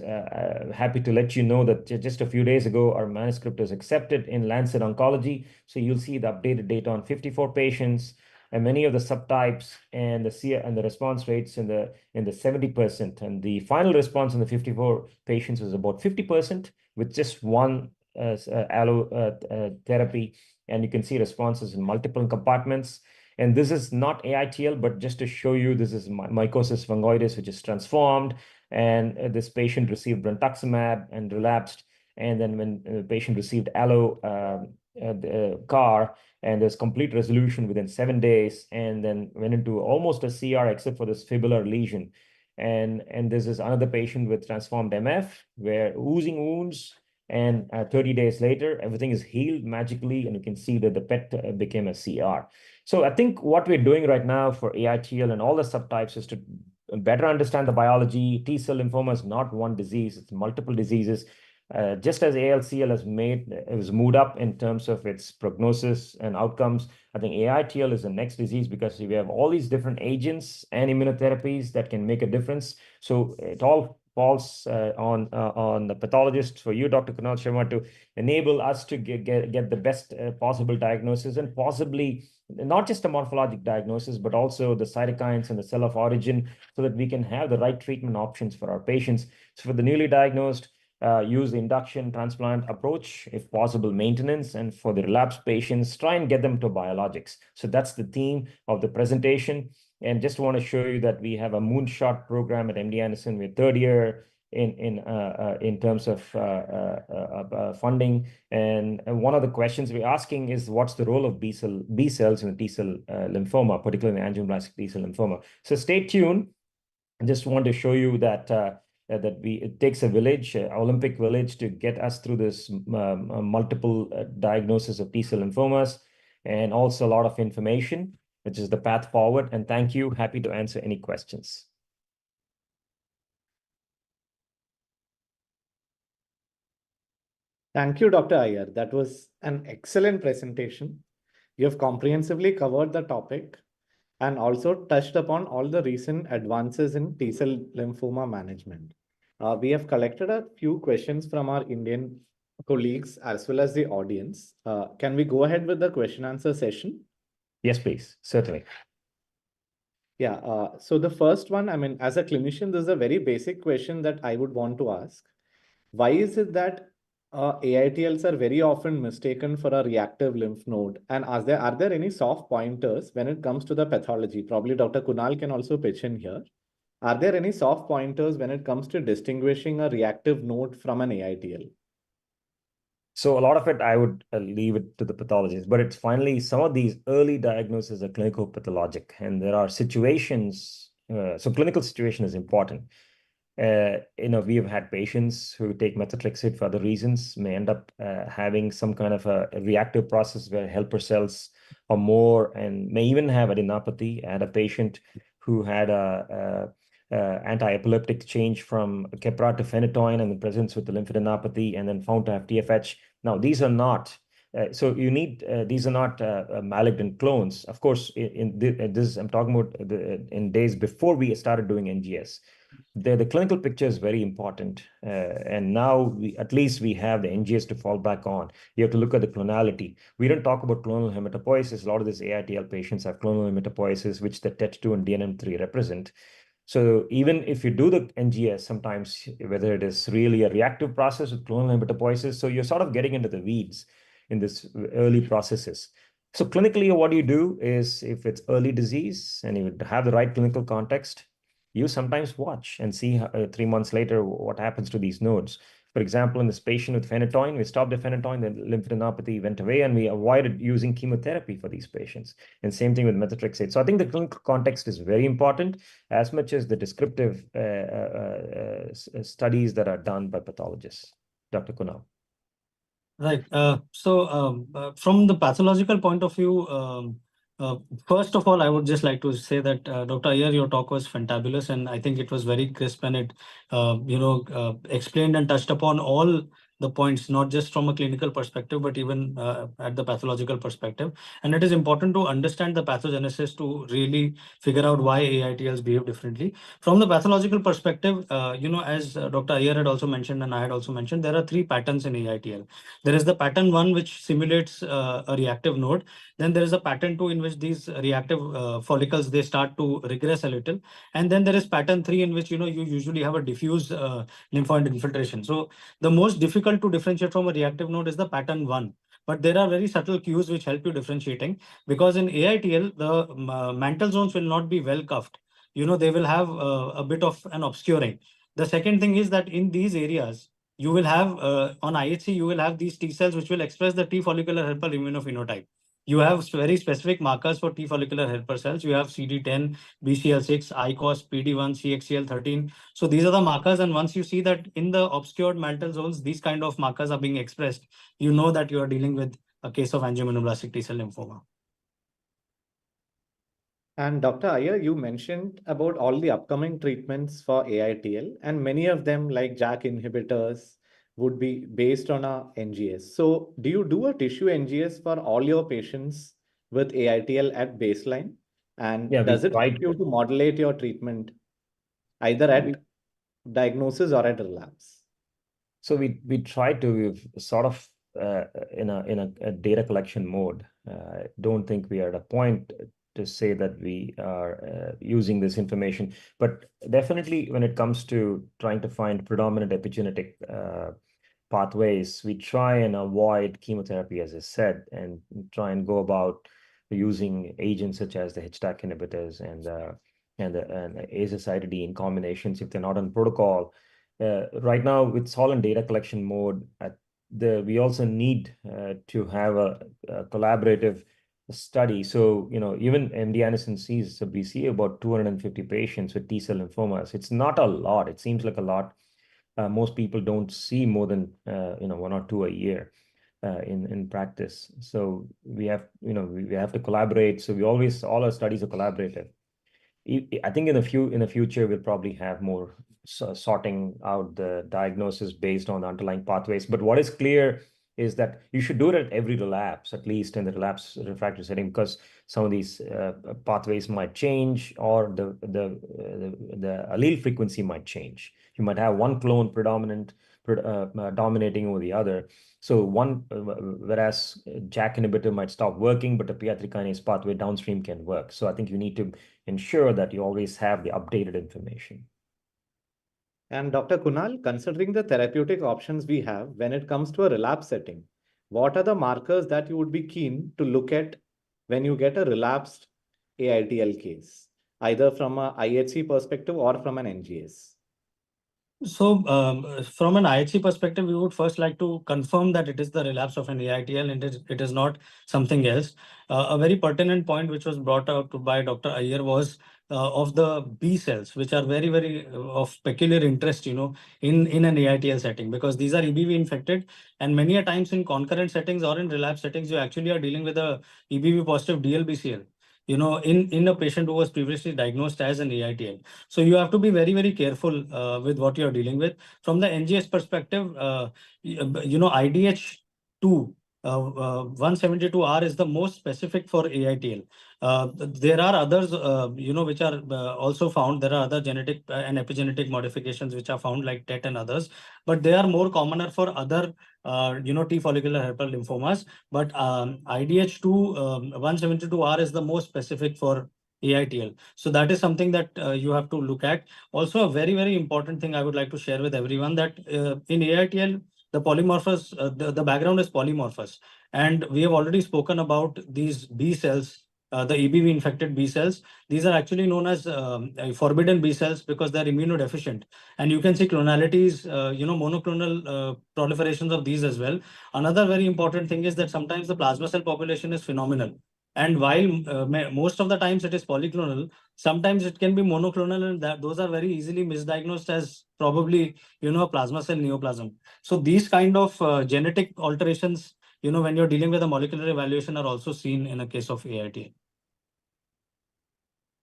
Happy to let you know that just a few days ago, our manuscript was accepted in Lancet Oncology. So you'll see the updated data on 54 patients and many of the subtypes and the response rates in the 70%. And the final response in the 54 patients was about 50% with just one allo therapy. And you can see responses in multiple compartments. And this is not AITL, but just to show you, this is mycosis fungoides, which is transformed. And this patient received brentuximab and relapsed. And then when the patient received allo CAR, and there's complete resolution within 7 days, and then went into almost a CR except for this fibular lesion. And this is another patient with transformed MF, where oozing wounds, and 30 days later, everything is healed magically, and you can see that the PET became a CR. So I think what we're doing right now for AITL and all the subtypes is to better understand the biology. T-cell lymphoma is not one disease, it's multiple diseases. Just as ALCL was moved up in terms of its prognosis and outcomes, I think AITL is the next disease because we have all these different agents and immunotherapies that can make a difference. So it all falls on the pathologist, for you, Dr. Kunal Sharma, to enable us to get the best possible diagnosis, and possibly not just a morphologic diagnosis, but also the cytokines and the cell of origin, so that we can have the right treatment options for our patients. So for the newly diagnosed, use the induction transplant approach, if possible, maintenance, and for the relapsed patients, try and get them to biologics. So that's the theme of the presentation. And just want to show you that we have a moonshot program at MD Anderson. We're third year in terms of funding. And one of the questions we're asking is, what's the role of B cells in T-cell lymphoma, particularly in angioblastic T-cell lymphoma? So stay tuned. I just want to show you that it takes a village, an Olympic village, to get us through this multiple diagnosis of T-cell lymphomas, and also a lot of information, which is the path forward. And thank you. Happy to answer any questions. Thank you, Dr. Iyer. That was an excellent presentation. You have comprehensively covered the topic and also touched upon all the recent advances in T-cell lymphoma management. We have collected a few questions from our Indian colleagues as well as the audience. Can we go ahead with the question answer session? Yes, please. Certainly. Yeah. So the first one, I mean, as a clinician, this is a very basic question that I would want to ask. Why is it that AITLs are very often mistaken for a reactive lymph node? And are there any soft pointers when it comes to the pathology? Probably Dr. Kunal can also pitch in here. Are there any soft pointers when it comes to distinguishing a reactive node from an AITL? So a lot of it, I would leave it to the pathologist, but it's finally some of these early diagnoses are clinical pathologic, and there are situations. So clinical situation is important. We have had patients who take methotrexate for other reasons, may end up having some kind of a reactive process where helper cells are more, and may even have adenopathy. I had a patient who had a anti-epileptic change from Keppra to phenytoin, and the presence with the lymphadenopathy, and then found to have TFH. Now, these are not. So you need these are not malignant clones. Of course, this I'm talking about in days before we started doing NGS. The clinical picture is very important, and now at least we have the NGS to fall back on. You have to look at the clonality. We don't talk about clonal hematopoiesis. A lot of these AITL patients have clonal hematopoiesis, which the TET2 and DNM3 represent. So even if you do the NGS, sometimes whether it is really a reactive process with clonal hematopoiesis, so you're sort of getting into the weeds in this early processes. So clinically, what you do is, if it's early disease and you have the right clinical context, you sometimes watch and see 3 months later what happens to these nodes. For example, in this patient with phenytoin, we stopped the phenytoin, the lymphadenopathy went away, and we avoided using chemotherapy for these patients. And same thing with methotrexate. So I think the clinical context is very important as much as the descriptive studies that are done by pathologists. Dr. Kunal. Right. From the pathological point of view, first of all, I would just like to say that Dr. Iyer, your talk was fantabulous, and I think it was very crisp, and it explained and touched upon all the points, not just from a clinical perspective, but even at the pathological perspective. And it is important to understand the pathogenesis to really figure out why AITLs behave differently. From the pathological perspective, as Dr. Iyer had also mentioned and I had also mentioned, there are three patterns in AITL. There is the pattern 1, which simulates a reactive node. Then there is a pattern 2, in which these reactive follicles, they start to regress a little. And then there is pattern 3, in which you usually have a diffuse lymphoid infiltration. So the most difficult to differentiate from a reactive node is the pattern 1. But there are very subtle cues which help you differentiating, because in AITL, the mantle zones will not be well cuffed. They will have a bit of an obscuring. The second thing is that in these areas, you will have on IHC, you will have these T cells which will express the T follicular helper immunophenotype. You have very specific markers for T follicular helper cells. You have CD10, BCL6, ICOS, PD1, CXCL13. So these are the markers. And once you see that in the obscured mantle zones, these kind of markers are being expressed, you know that you are dealing with a case of angioimmunoblastic T cell lymphoma. And Dr. Iyer, you mentioned about all the upcoming treatments for AITL, and many of them, like JAK inhibitors, would be based on a NGS. So do you do a tissue NGS for all your patients with AITL at baseline? And Yeah, does we it help tried. you to modulate your treatment either at diagnosis or at relapse? So we try to sort of in a data collection mode. Don't think we are at a point to say that we are using this information, but definitely when it comes to trying to find predominant epigenetic pathways, we try and avoid chemotherapy, as I said, and try and go about using agents such as the HDAC inhibitors and azacitidine in combinations if they're not on protocol. Right now, it's all in data collection mode. We also need to have a collaborative study. So, even MD Anderson sees, so we see about 250 patients with T-cell lymphomas. It's not a lot. It seems like a lot. Most people don't see more than 1 or 2 a year in practice. So we have to collaborate. So all our studies are collaborative. I think in the future we'll probably have more sorting out the diagnosis based on the underlying pathways. But what is clear is that you should do it at every relapse, at least in the relapse refractory setting, because some of these pathways might change, or the allele frequency might change. You might have one clone dominating over the other. So whereas JAK inhibitor might stop working, but the PI3 kinase pathway downstream can work. So I think you need to ensure that you always have the updated information. And Dr. Kunal, considering the therapeutic options we have when it comes to a relapse setting, what are the markers that you would be keen to look at when you get a relapsed AITL case, either from a IHC perspective or from an NGS? So, from an IHC perspective, we would first like to confirm that it is the relapse of an AITL and it is not something else. A very pertinent point which was brought out by Dr. Iyer was of the B cells, which are very, very of peculiar interest, in an AITL setting, because these are EBV infected, and many a times in concurrent settings or in relapse settings, you actually are dealing with a EBV positive DLBCL. In a patient who was previously diagnosed as an AITL. So you have to be very, very careful with what you're dealing with. From the NGS perspective, IDH2, 172R is the most specific for AITL. There are others, which are also found. There are other genetic and epigenetic modifications which are found, like TET and others, but they are more commoner for other, T follicular helper lymphomas. But IDH2, 172R is the most specific for AITL. So that is something that you have to look at. Also, a very, very important thing I would like to share with everyone, that in AITL, the background is polymorphous. And we have already spoken about these B cells the EBV infected B cells. These are actually known as forbidden B cells because they're immunodeficient. And you can see clonalities, monoclonal proliferations of these as well. Another very important thing is that sometimes the plasma cell population is phenomenal. And while most of the times it is polyclonal, sometimes it can be monoclonal, and those are very easily misdiagnosed as probably, a plasma cell neoplasm. So these kind of genetic alterations, when you're dealing with a molecular evaluation, are also seen in a case of AIT.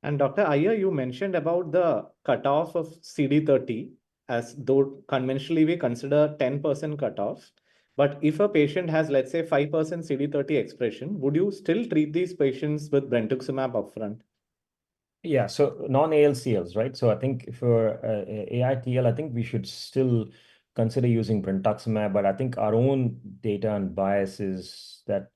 And Dr. Iyer, you mentioned about the cutoff of CD30, as though conventionally we consider 10% cutoff. But if a patient has, let's say, 5% CD30 expression, would you still treat these patients with brentuximab upfront? Yeah, so non-ALCLs, right? So I think for AITL, I think we should still consider using brentuximab, but I think our own data and bias is that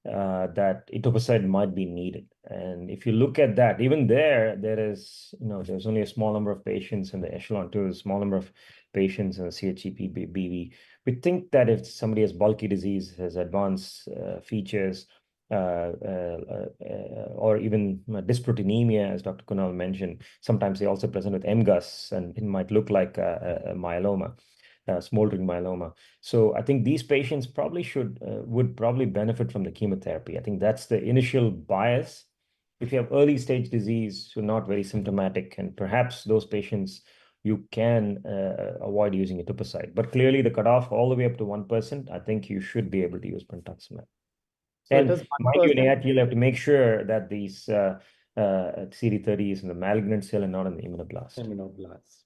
that etoposide might be needed. And if you look at that, even there is, there's only a small number of patients in the echelon 2, a small number of patients in the CHEP-BV. We think that if somebody has bulky disease, has advanced features, or even dysproteinemia, as Dr. Kunal mentioned, sometimes they also present with MGUS, and it might look like a myeloma. Smoldering myeloma. So I think these patients probably would probably benefit from the chemotherapy. I think that's the initial bias. If you have early stage disease, who are not very symptomatic, and perhaps those patients you can avoid using etoposide. But clearly the cutoff all the way up to 1%, I think you should be able to use brentuximab. So And it is mind you, in 1%. AIT, you'll have to make sure that these CD30 is in the malignant cell and not in the immunoblast.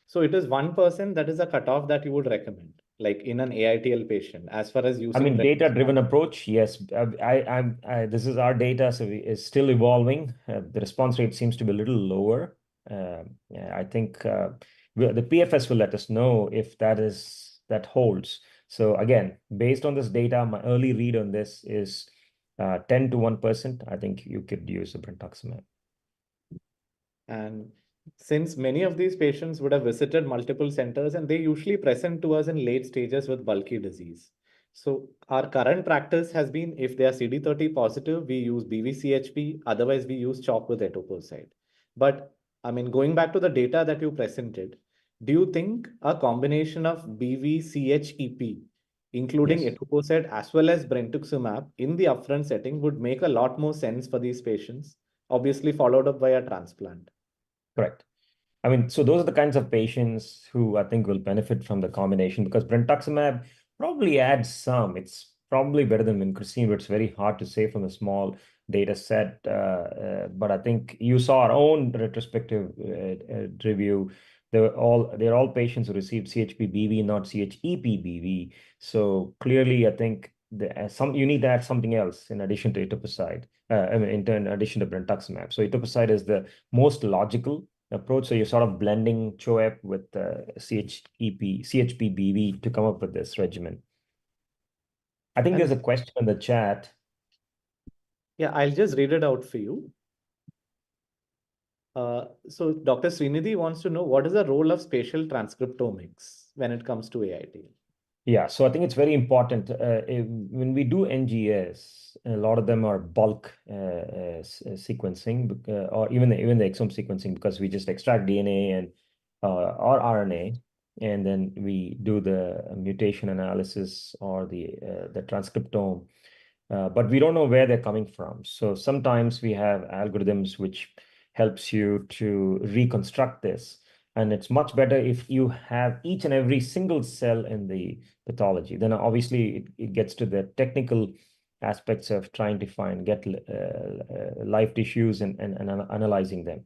So it is 1% that is a cutoff that you would recommend, like in an AITL patient, as far as using. I mean, data-driven approach, yes. This is our data, so it's still evolving. The response rate seems to be a little lower. I think the PFS will let us know if that holds. So again, based on this data, my early read on this is 10 to 1%. I think you could use the brentuximab. And since many of these patients would have visited multiple centers and they usually present to us in late stages with bulky disease. So our current practice has been, if they are CD30 positive, we use BVCHP, otherwise we use CHOP with etoposide. But I mean, going back to the data that you presented, do you think a combination of BVCHEP, including etoposide as well as brentuximab in the upfront setting, would make a lot more sense for these patients, obviously followed up by a transplant? Correct. I mean, so those are the kinds of patients who I think will benefit from the combination, because brentuximab probably adds some. It's probably better than vincristine, but it's very hard to say from a small data set. But I think you saw our own retrospective review. They're all patients who received CHP-BV, not CHEP-BV. So clearly, I think you need to add something else in addition to etoposide. In addition to brentuximab. So etoposide is the most logical approach. So you're sort of blending CHOEP with CHP-BV to come up with this regimen. I think there's a question in the chat. Yeah, I'll just read it out for you. So Dr. Srinidhi wants to know, what is the role of spatial transcriptomics when it comes to AIT? Yeah, so I think it's very important. When we do NGS, a lot of them are bulk sequencing, or even the exome sequencing, because we just extract DNA and or RNA, and then we do the mutation analysis or the transcriptome. But we don't know where they're coming from. So sometimes we have algorithms which helps you to reconstruct this. And it's much better if you have each and every single cell in the pathology. Then obviously it gets to the technical aspects of trying to get live tissues and analyzing them.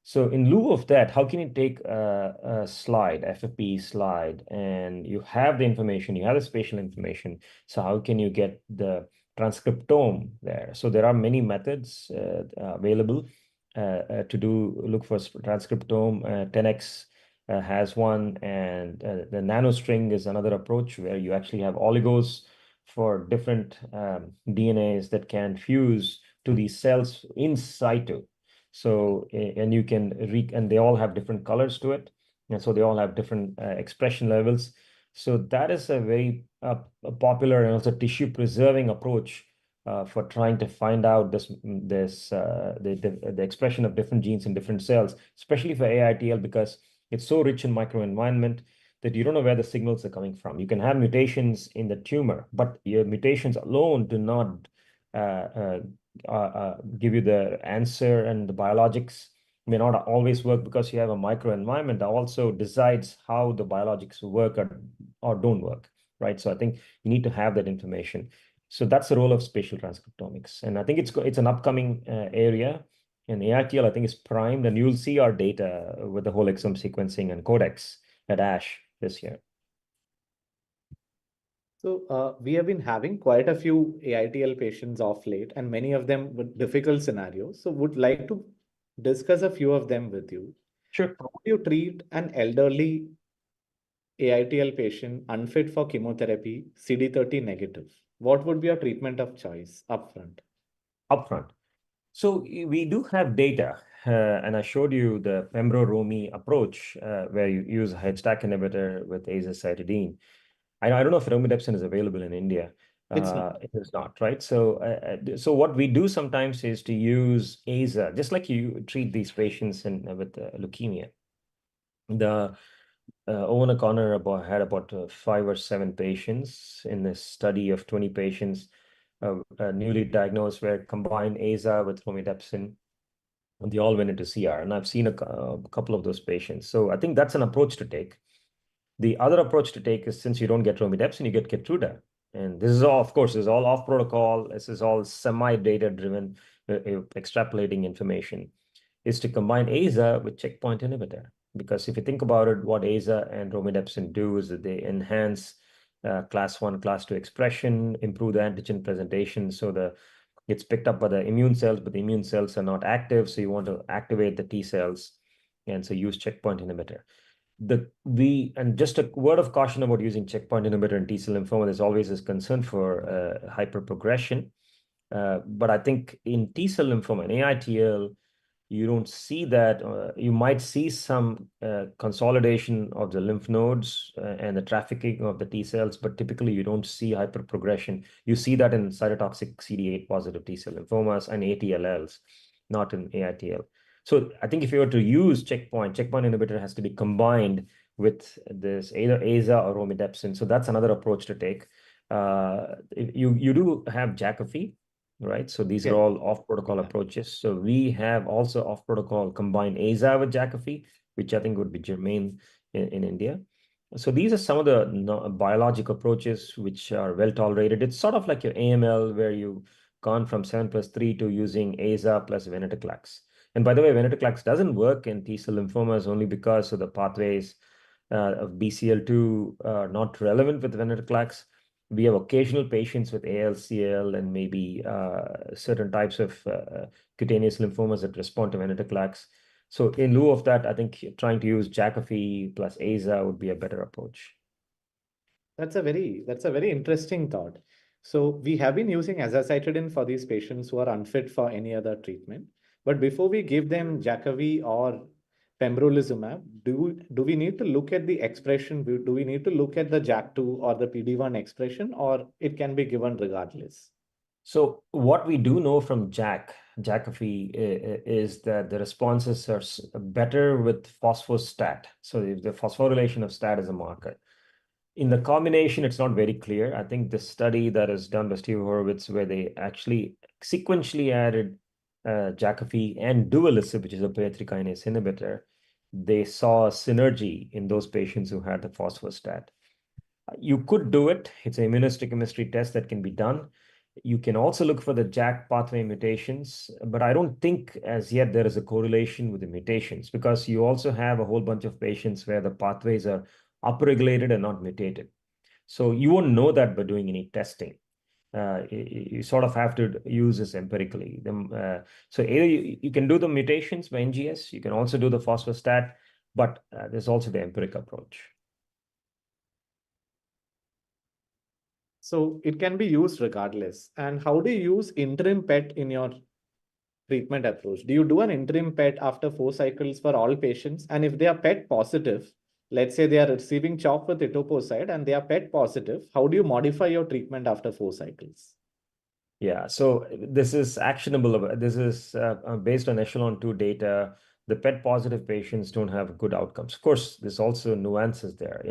So in lieu of that, how can you take a slide, FFPE slide, and you have the information, you have the spatial information. So how can you get the transcriptome there? So there are many methods available to look for transcriptome. 10x has one, and the nanostring is another approach where you actually have oligos for different DNAs that can fuse to these cells in situ. So, and you can and they all have different colors to it, and so they all have different expression levels. So that is a very popular and also tissue preserving approach for trying to find out the expression of different genes in different cells, especially for AITL, because it's so rich in microenvironment that you don't know where the signals are coming from. You can have mutations in the tumor, but your mutations alone do not give you the answer, and the biologics may not always work because you have a microenvironment that also decides how the biologics work or don't work, right? So I think you need to have that information. So that's the role of spatial transcriptomics. And I think it's an upcoming area. And AITL, I think, is primed, and you'll see our data with the whole exome sequencing and codex at ASH this year. So we have been having quite a few AITL patients off late, and many of them with difficult scenarios. So would like to discuss a few of them with you. Sure. How do you treat an elderly AITL patient unfit for chemotherapy, CD30 negative? What would be your treatment of choice upfront? Upfront. So we do have data, and I showed you the pembro-romi approach, where you use a HDAC inhibitor with azacitidine. I don't know if romidepsin is available in India. It's not. It is not, right? So what we do sometimes is to use AZA, just like you treat these patients with leukemia. The Owen O'Connor had about 5 or 7 patients in this study of 20 patients, newly diagnosed, where combined AZA with romidepsin, and they all went into CR. And I've seen a couple of those patients. So I think that's an approach to take. The other approach to take is, since you don't get romidepsin, you get Keytruda. And this is all, of course, is all off protocol. This is all semi-data driven, extrapolating information, is to combine AZA with checkpoint inhibitor. Because if you think about it, what AZA and romidepsin do is that they enhance class 1, class 2 expression, improve the antigen presentation. So it's picked up by the immune cells, but the immune cells are not active. So you want to activate the T cells. And so use checkpoint inhibitor. And just a word of caution about using checkpoint inhibitor in T-cell lymphoma, there's always this concern for hyperprogression. But I think in T-cell lymphoma and AITL, you don't see that. You might see some consolidation of the lymph nodes and the trafficking of the T cells, but typically you don't see hyperprogression. You see that in cytotoxic CD8 positive T-cell lymphomas and ATLLs, not in AITL. So I think if you were to use checkpoint inhibitor has to be combined with this either AZA or romidepsin. So that's another approach to take. You do have Jakafi, right? So these are all off-protocol approaches. So we have also off-protocol combined AZA with Jakafi, which I think would be germane in India. So these are some of the biologic approaches which are well tolerated. It's sort of like your AML, where you've gone from 7+3 to using AZA plus venetoclax. And by the way, venetoclax doesn't work in T-cell lymphomas only because of the pathways of BCL2 are not relevant with venetoclax. We have occasional patients with ALCL and maybe certain types of cutaneous lymphomas that respond to venetoclax. So in lieu of that, I think trying to use Jakafi plus AZA would be a better approach. That's a very interesting thought. So we have been using azacitidine for these patients who are unfit for any other treatment. But before we give them Jakavi or pembrolizumab, do we need to look at the expression? Do we need to look at the JAK2 or the PD-1 expression, or it can be given regardless? So what we do know from Jakafi is that the responses are better with phosphostat. So if the phosphorylation of stat is a marker. In the combination, it's not very clear. I think the study that is done by Steve Horowitz, where they actually sequentially added Jakafi and dualisib, which is a PI3 kinase inhibitor, they saw a synergy in those patients who had the phosphostat. You could do it. It's an immunohistochemistry test that can be done. You can also look for the JAK pathway mutations, but I don't think as yet there is a correlation with the mutations, because you also have a whole bunch of patients where the pathways are upregulated and not mutated. So you won't know that by doing any testing. You sort of have to use this empirically. So either you can do the mutations by NGS, you can also do the phosphostat, but there's also the empiric approach. So it can be used regardless. And how do you use interim PET in your treatment approach? Do you do an interim PET after 4 cycles for all patients? And if they are PET positive, let's say they are receiving CHOP with etoposide and they are PET positive, how do you modify your treatment after 4 cycles? Yeah, so this is actionable. This is based on Echelon 2 data. The PET positive patients don't have good outcomes. Of course, there's also nuances there.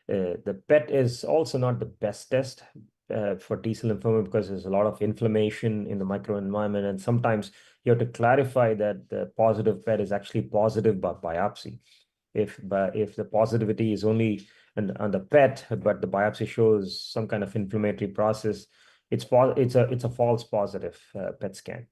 The PET is also not the best test for T-cell lymphoma because there's a lot of inflammation in the microenvironment, and sometimes you have to clarify that the positive PET is actually positive by biopsy. If the positivity is only on the PET, but the biopsy shows some kind of inflammatory process, it's a false positive PET scan.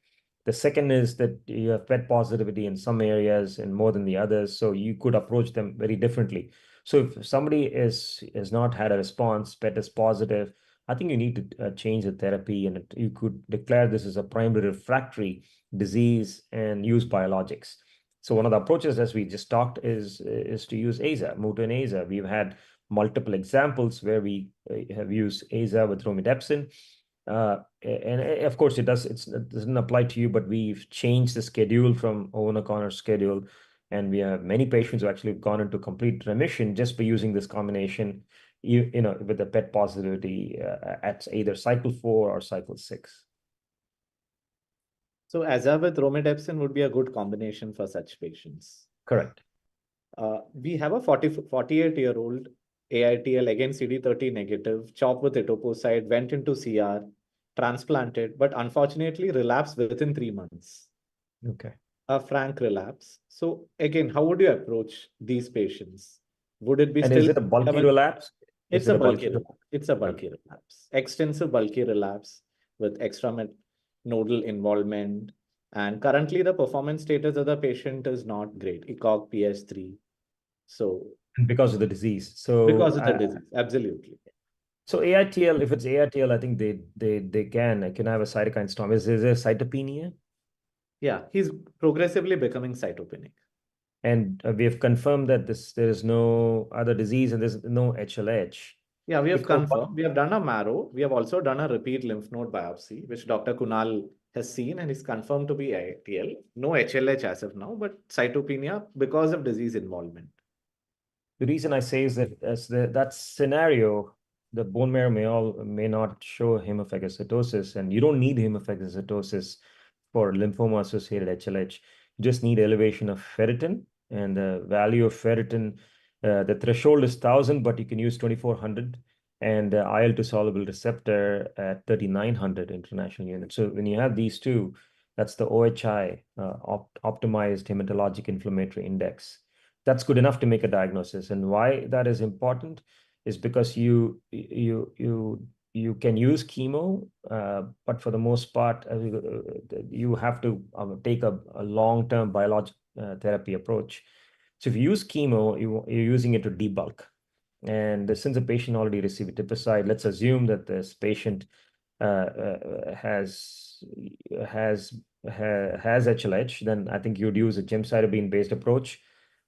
The second is that you have PET positivity in some areas and more than the others, so you could approach them very differently. So if somebody has not had a response, PET is positive, I think you need to change the therapy, and you could declare this as a primary refractory disease and use biologics. So one of the approaches, as we just talked, is to use AZA, move to an AZA. We've had multiple examples where we have used AZA with romidepsin. And of course, it doesn't apply to you, but we've changed the schedule from O'Connor schedule, and we have many patients who actually have gone into complete remission just by using this combination, with the PET positivity at either cycle 4 or cycle 6. So AZA with romidepsin would be a good combination for such patients. Correct. We have a 48-year-old AITL, again CD30 negative, CHOP with etoposide, went into CR, transplanted, but unfortunately relapsed within 3 months. Okay. A frank relapse. So again, how would you approach these patients? Would it be And still? is it a bulky relapse? It's a bulky relapse. It's a bulky relapse. Extensive bulky relapse with extranodal involvement. And currently the performance status of the patient is not great. ECOG PS3. So because of the disease. So because of the disease, absolutely. So AITL, if it's AITL, I think they can have a cytokine storm. Is there cytopenia? Yeah, he's progressively becoming cytopenic. And we have confirmed that there is no other disease and there's no HLH. Yeah, we have confirmed. We have done a marrow. We have also done a repeat lymph node biopsy, which Dr. Kunal has seen and is confirmed to be AITL. No HLH as of now, but cytopenia because of disease involvement. The reason I say is that that scenario, the bone marrow may not show hemophagocytosis, and you don't need hemophagocytosis for lymphoma-associated HLH. You just need elevation of ferritin, and the value of ferritin, the threshold is 1,000, but you can use 2,400, and IL-2 soluble receptor at 3,900 international units. So when you have these two, that's the OHI, optimized hematologic inflammatory index. That's good enough to make a diagnosis. And why that is important is because you can use chemo, but for the most part, you have to take a long-term biologic therapy approach. So if you use chemo, you're using it to debulk. And since the patient already received etoposide, let's assume that this patient has HLH, then I think you'd use a gemcitabine-based approach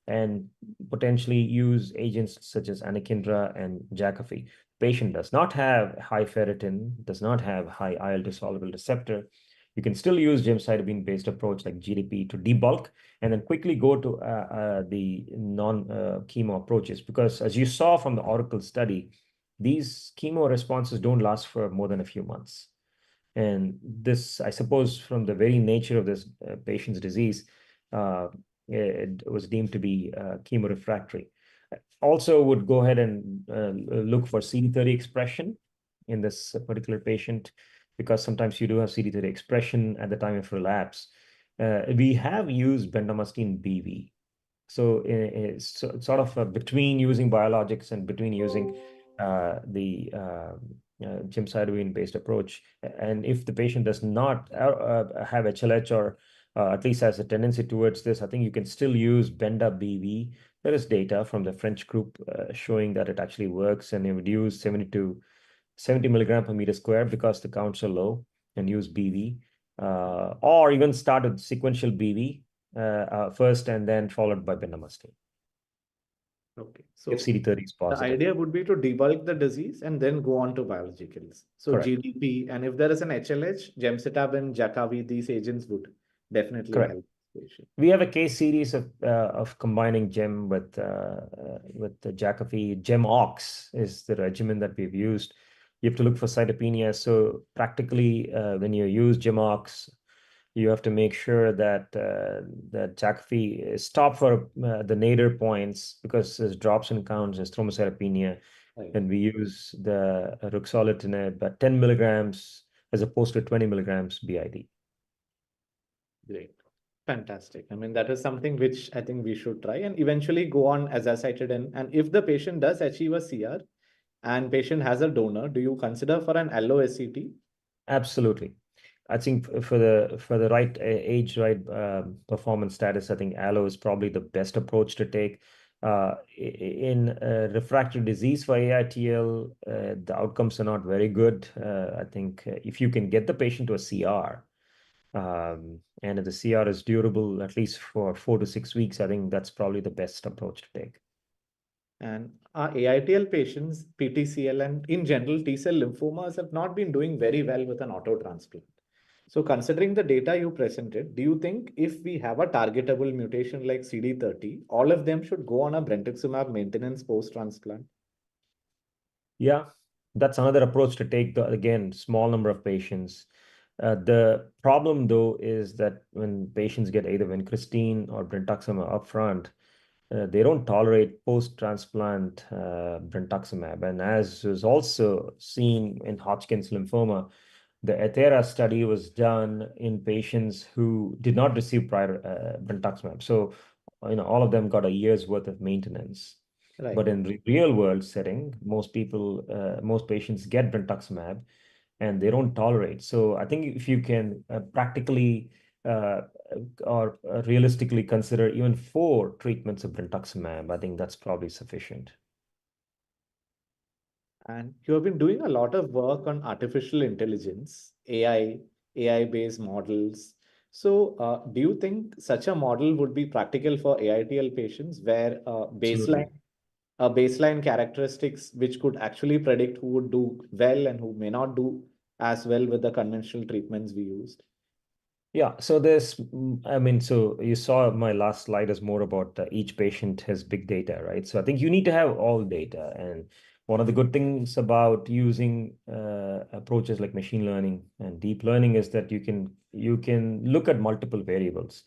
and potentially use agents such as anakinra and Jakafi. Patient does not have high ferritin, does not have high IL-2 soluble receptor. You can still use gemcitabine-based approach like GDP to debulk, and then quickly go to the non-chemo approaches. Because as you saw from the Oracle study, these chemo responses don't last for more than a few months. And this, I suppose, from the very nature of this patient's disease, it was deemed to be chemorefractory. Also would go ahead and look for CD30 expression in this particular patient, because sometimes you do have CD30 expression at the time of relapse. We have used bendamustine BV. So it's sort of between using biologics and between using the gemcitabine-based approach. And if the patient does not have HLH or at least has a tendency towards this, I think you can still use Benda BV. There is data from the French group showing that it actually works, and you would use 70 milligram per meter square because the counts are low, and use BV, or even start with sequential BV first and then followed by bendamustine. Okay, so if CD30 is positive. The idea would be to debulk the disease and then go on to biologicals. So Correct. GDP, and if there is an HLH, gemcitabine, Jakavi, these agents would definitely Correct. help the patient. We have a case series of combining gem with the Jakafi. Gem-Ox is the regimen that we've used. you have to look for cytopenia. So practically, when you use GEMOX, you have to make sure that that Jakafi is stopped for the nadir points, because there's drops in counts, there's thrombocytopenia, Right. and we use the ruxolitinib at 10 milligrams as opposed to 20 milligrams BID. Great. Fantastic. I mean, that is something which I think we should try and eventually go on as azacitidine. And if the patient does achieve a CR and patient has a donor, do you consider for an allo-SCT? Absolutely. I think for the right age, right performance status, I think allo is probably the best approach to take. In refractory disease for AITL, the outcomes are not very good. I think if you can get the patient to a CR, and if the CR is durable at least for 4 to 6 weeks, I think that's probably the best approach to take. And our AITL patients, PTCL, and in general T-cell lymphomas have not been doing very well with an auto transplant. So considering the data you presented, do you think if we have a targetable mutation like CD30, all of them should go on a brentuximab maintenance post-transplant? Yeah, that's another approach to take, again, small number of patients. The problem, though, is that when patients get either vincristine or brentuximab upfront, they don't tolerate post-transplant brentuximab. And as was also seen in Hodgkin's lymphoma, the Athera study was done in patients who did not receive prior brentuximab. So, all of them got a year's worth of maintenance. Right. But in real world setting, most patients get brentuximab and they don't tolerate. So I think if you can practically or realistically consider even 4 treatments of brentuximab, I think that's probably sufficient. And you have been doing a lot of work on artificial intelligence, AI-based models. So, do you think such a model would be practical for AITL patients where Absolutely. baseline characteristics which could actually predict who would do well and who may not do as well with the conventional treatments we used? Yeah, so so you saw my last slide is more about each patient has big data, right? So I think you need to have all data. And one of the good things about using approaches like machine learning and deep learning is that you can look at multiple variables.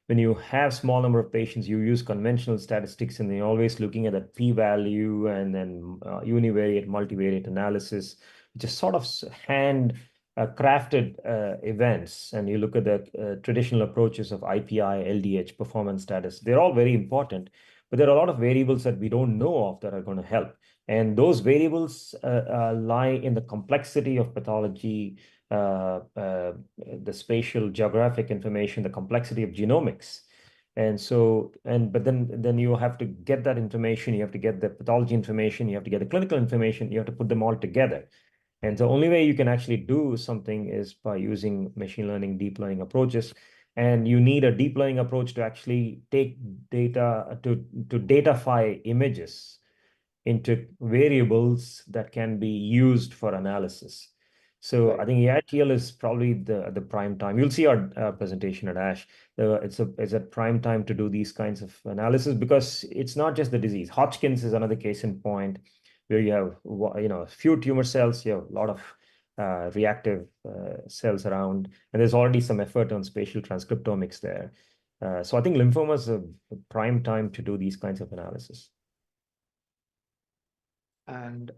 When you have small number of patients, you use conventional statistics, and you're always looking at that p-value and then univariate, multivariate analysis, which is sort of hand crafted events. And you look at the traditional approaches of IPI, LDH, performance status. They're all very important, but there are a lot of variables that we don't know of that are going to help. And those variables lie in the complexity of pathology, the spatial geographic information, the complexity of genomics. But then you have to get that information, you have to get the pathology information, you have to get the clinical information, you have to put them all together. And the only way you can actually do something is by using machine learning, deep learning approaches. And you need a deep learning approach to actually take data, to datafy images into variables that can be used for analysis. So Right. I think AITL is probably the prime time. You'll see our presentation at ASH. It's a prime time to do these kinds of analysis, because it's not just the disease. Hodgkin's is another case in point where you have a few tumor cells, you have a lot of reactive cells around, and there's already some effort on spatial transcriptomics there. So I think lymphoma is a prime time to do these kinds of analysis. And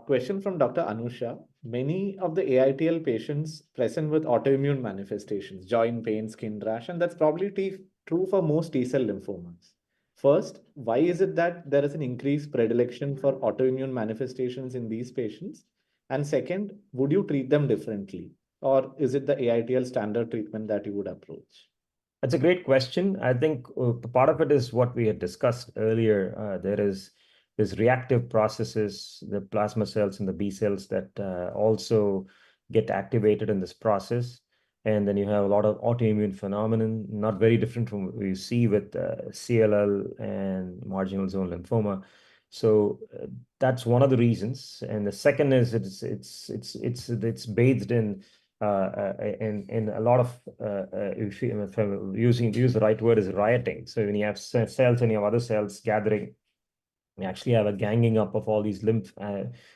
question from Dr. Anusha. Many of the AITL patients present with autoimmune manifestations, joint pain, skin rash, and that's probably true for most T-cell lymphomas. First, why is it that there is an increased predilection for autoimmune manifestations in these patients? And second, would you treat them differently? Or is it the AITL standard treatment that you would approach? That's a great question. I think part of it is what we had discussed earlier. There's reactive processes, the plasma cells and the B cells that also get activated in this process. And then you have a lot of autoimmune phenomenon, not very different from what we see with CLL and marginal zone lymphoma. So that's one of the reasons. And the second is it's bathed in a lot of if use the right word, is rioting. So when you have cells and you have other cells gathering You actually have a ganging up of all these lymph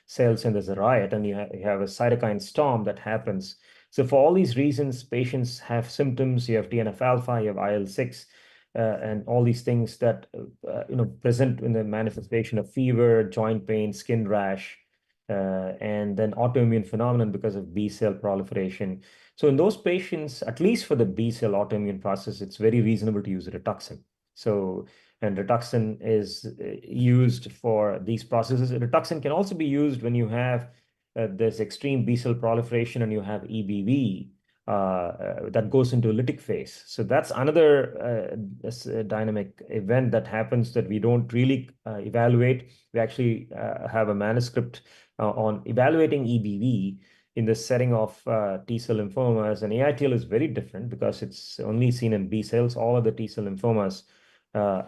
cells, and there's a riot, and you have a cytokine storm that happens. So for all these reasons, patients have symptoms. You have TNF-alpha, you have IL-6, and all these things that present in the manifestation of fever, joint pain, skin rash, and then autoimmune phenomenon because of B cell proliferation. So in those patients, at least for the B cell autoimmune process, it's very reasonable to use Rituxan. And Rituxan is used for these processes. Rituxan can also be used when you have this extreme B cell proliferation and you have EBV that goes into lytic phase. So that's another dynamic event that happens that we don't really evaluate. We actually have a manuscript on evaluating EBV in the setting of T-cell lymphomas. And AITL is very different because it's only seen in B cells. All of the T-cell lymphomas,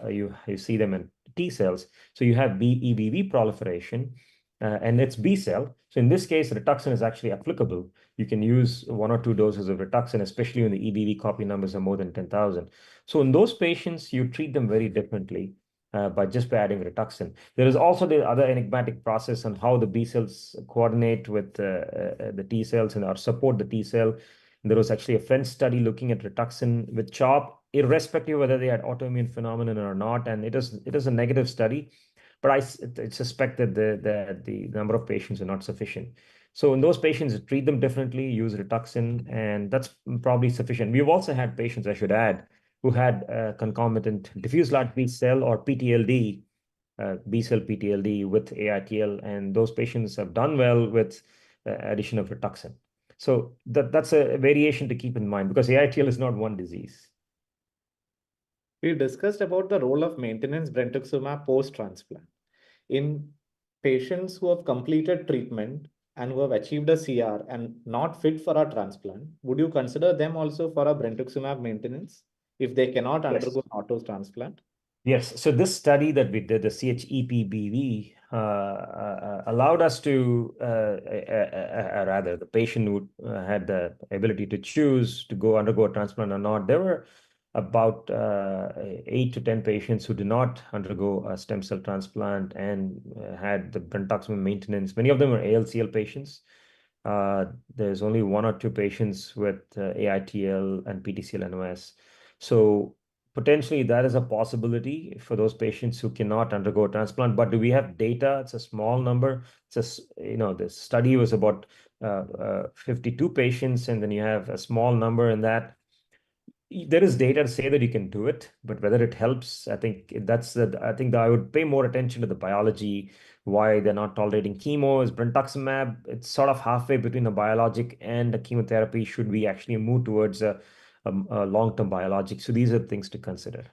you see them in T cells. So you have EBV proliferation, and it's B cell. So in this case, Rituxan is actually applicable. You can use 1 or 2 doses of Rituxan, especially when the EBV copy numbers are more than 10,000. So in those patients, you treat them very differently by adding Rituxan. There is also the other enigmatic process on how the B cells coordinate with the T cells or support the T cell. And there was actually a French study looking at Rituxan with CHOP, irrespective whether they had autoimmune phenomenon or not. And it is a negative study, but I suspect that the number of patients are not sufficient. So in those patients, treat them differently, use Rituxan, and that's probably sufficient. We've also had patients, I should add, who had concomitant diffuse large B cell or PTLD, B cell PTLD with AITL, and those patients have done well with addition of Rituxan. So that's a variation to keep in mind because AITL is not one disease. We discussed about the role of maintenance brentuximab post-transplant. In patients who have completed treatment and who have achieved a CR and not fit for a transplant, would you consider them also for a brentuximab maintenance if they cannot undergo an auto transplant? Yes. So this study that we did, the CHEPBV, allowed us to, rather, the patient who had the ability to choose to go undergo a transplant or not. There were about 8 to 10 patients who did not undergo a stem cell transplant and had the brentuximab maintenance. Many of them were ALCL patients. There's only 1 or 2 patients with AITL and PTCL NOS. So potentially that is a possibility for those patients who cannot undergo a transplant. But do we have data? It's a small number. It's just, the study was about 52 patients, and then you have a small number in that. There is data to say that you can do it, but whether it helps, I think I would pay more attention to the biology, why they're not tolerating chemo. Is brentuximab, it's sort of halfway between a biologic and a chemotherapy. Should we actually move towards a long-term biologic? So these are things to consider.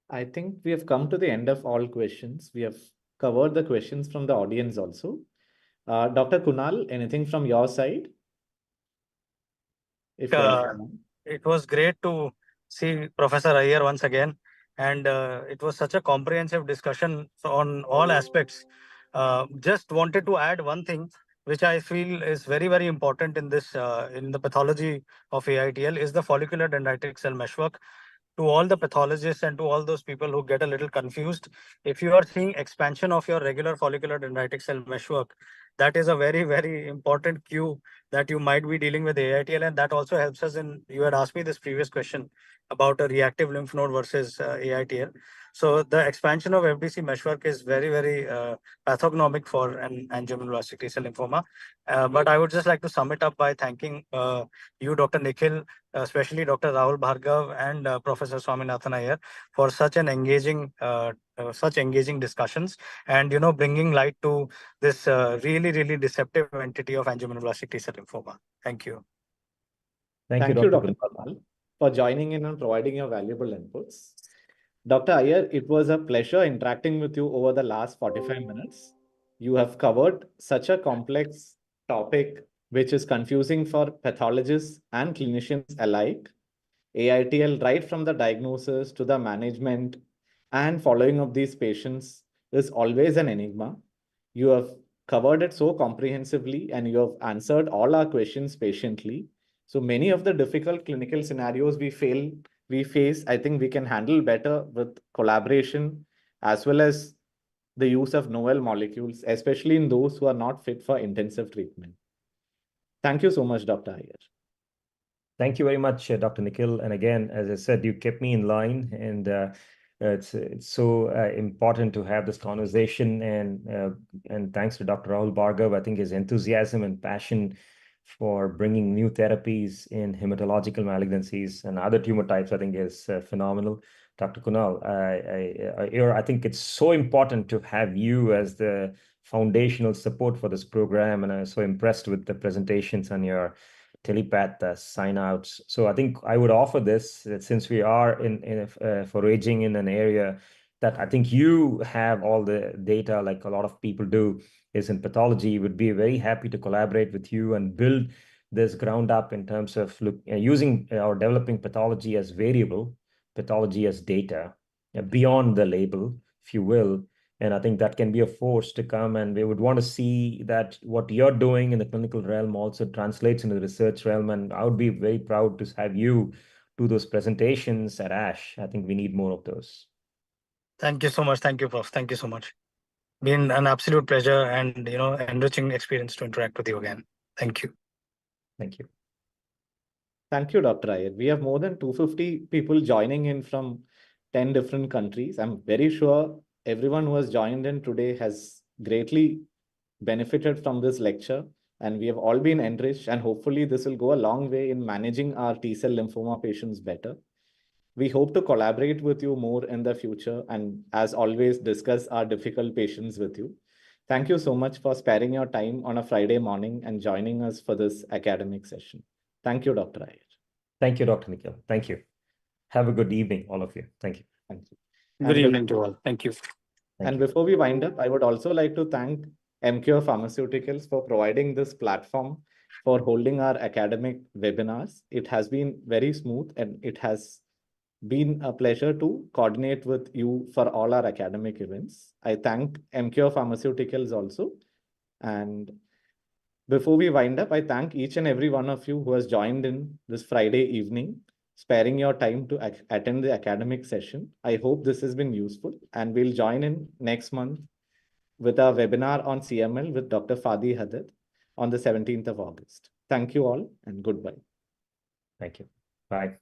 I think we have come to the end of all questions. We have covered the questions from the audience also. Dr. Kunal, anything from your side? It was great to see Professor Iyer once again, and it was such a comprehensive discussion on all aspects. Just wanted to add one thing, which I feel is very, very important in this in the pathology of AITL, is the follicular dendritic cell meshwork. To all the pathologists and to all those people who get a little confused, if you are seeing expansion of your regular follicular dendritic cell meshwork, that is a very, very important cue that you might be dealing with AITL. And that also helps us in, you had asked me this previous question about a reactive lymph node versus AITL. So the expansion of FDC meshwork is very, very pathognomic for an angiomyoblastic T-cell lymphoma. But I would just like to sum it up by thanking you, Dr. Nikhil, especially Dr. Rahul Bhargav and Professor Swaminathan Iyer for such engaging discussions, and bringing light to this really, really deceptive entity of angiomyoblastic T-cell lymphoma. Thank you. Thank you, Dr. Kunal, for joining in and providing your valuable inputs. Dr. Iyer, it was a pleasure interacting with you over the last 45 minutes. You have covered such a complex topic, which is confusing for pathologists and clinicians alike. AITL, right from the diagnosis to the management and following of these patients, is always an enigma. You have covered it so comprehensively and you have answered all our questions patiently. So many of the difficult clinical scenarios we face, I think we can handle better with collaboration as well as the use of novel molecules, especially in those who are not fit for intensive treatment. Thank you so much, Dr. Iyer. Thank you very much, Dr. Nikhil. And again, as I said, you kept me in line, and it's so important to have this conversation. And thanks to Dr. Rahul Bhargav, I think his enthusiasm and passion for bringing new therapies in hematological malignancies and other tumor types, I think is phenomenal. Dr. Kunal, I think it's so important to have you as the foundational support for this program, and I'm so impressed with the presentations and your telepath sign outs. So I think I would offer this, since we are foraging in an area that I think you have all the data, like a lot of people do, is in pathology. Would be very happy to collaborate with you and build this ground up in terms of using or developing pathology as variable, pathology as data, beyond the label, if you will. And I think that can be a force to come. And we would want to see that what you're doing in the clinical realm also translates into the research realm. And I would be very proud to have you do those presentations at ASH. I think we need more of those. Thank you so much. Thank you, Prof. Thank you so much. Been an absolute pleasure and enriching experience to interact with you again. Thank you. Thank you. Thank you, Dr. Iyer. We have more than 250 people joining in from 10 different countries. I'm very sure everyone who has joined in today has greatly benefited from this lecture, and we have all been enriched, and hopefully this will go a long way in managing our T-cell lymphoma patients better. We hope to collaborate with you more in the future, and as always, discuss our difficult patients with you. Thank you so much for sparing your time on a Friday morning and joining us for this academic session. Thank you, Dr. Iyer. Thank you, Dr. Nikhil. Thank you. Have a good evening, all of you. Thank you. Thank you. Good evening to all. Thank you. And before we wind up, I would also like to thank Emcure Pharmaceuticals for providing this platform for holding our academic webinars. It has been very smooth, and it has been a pleasure to coordinate with you for all our academic events. I thank Emcure Pharmaceuticals also. And before we wind up, I thank each and every one of you who has joined in this Friday evening, sparing your time to attend the academic session. I hope this has been useful, and we'll join in next month with our webinar on CML with Dr. Fadi Haddad on the 17th of August. Thank you all, and goodbye. Thank you. Bye.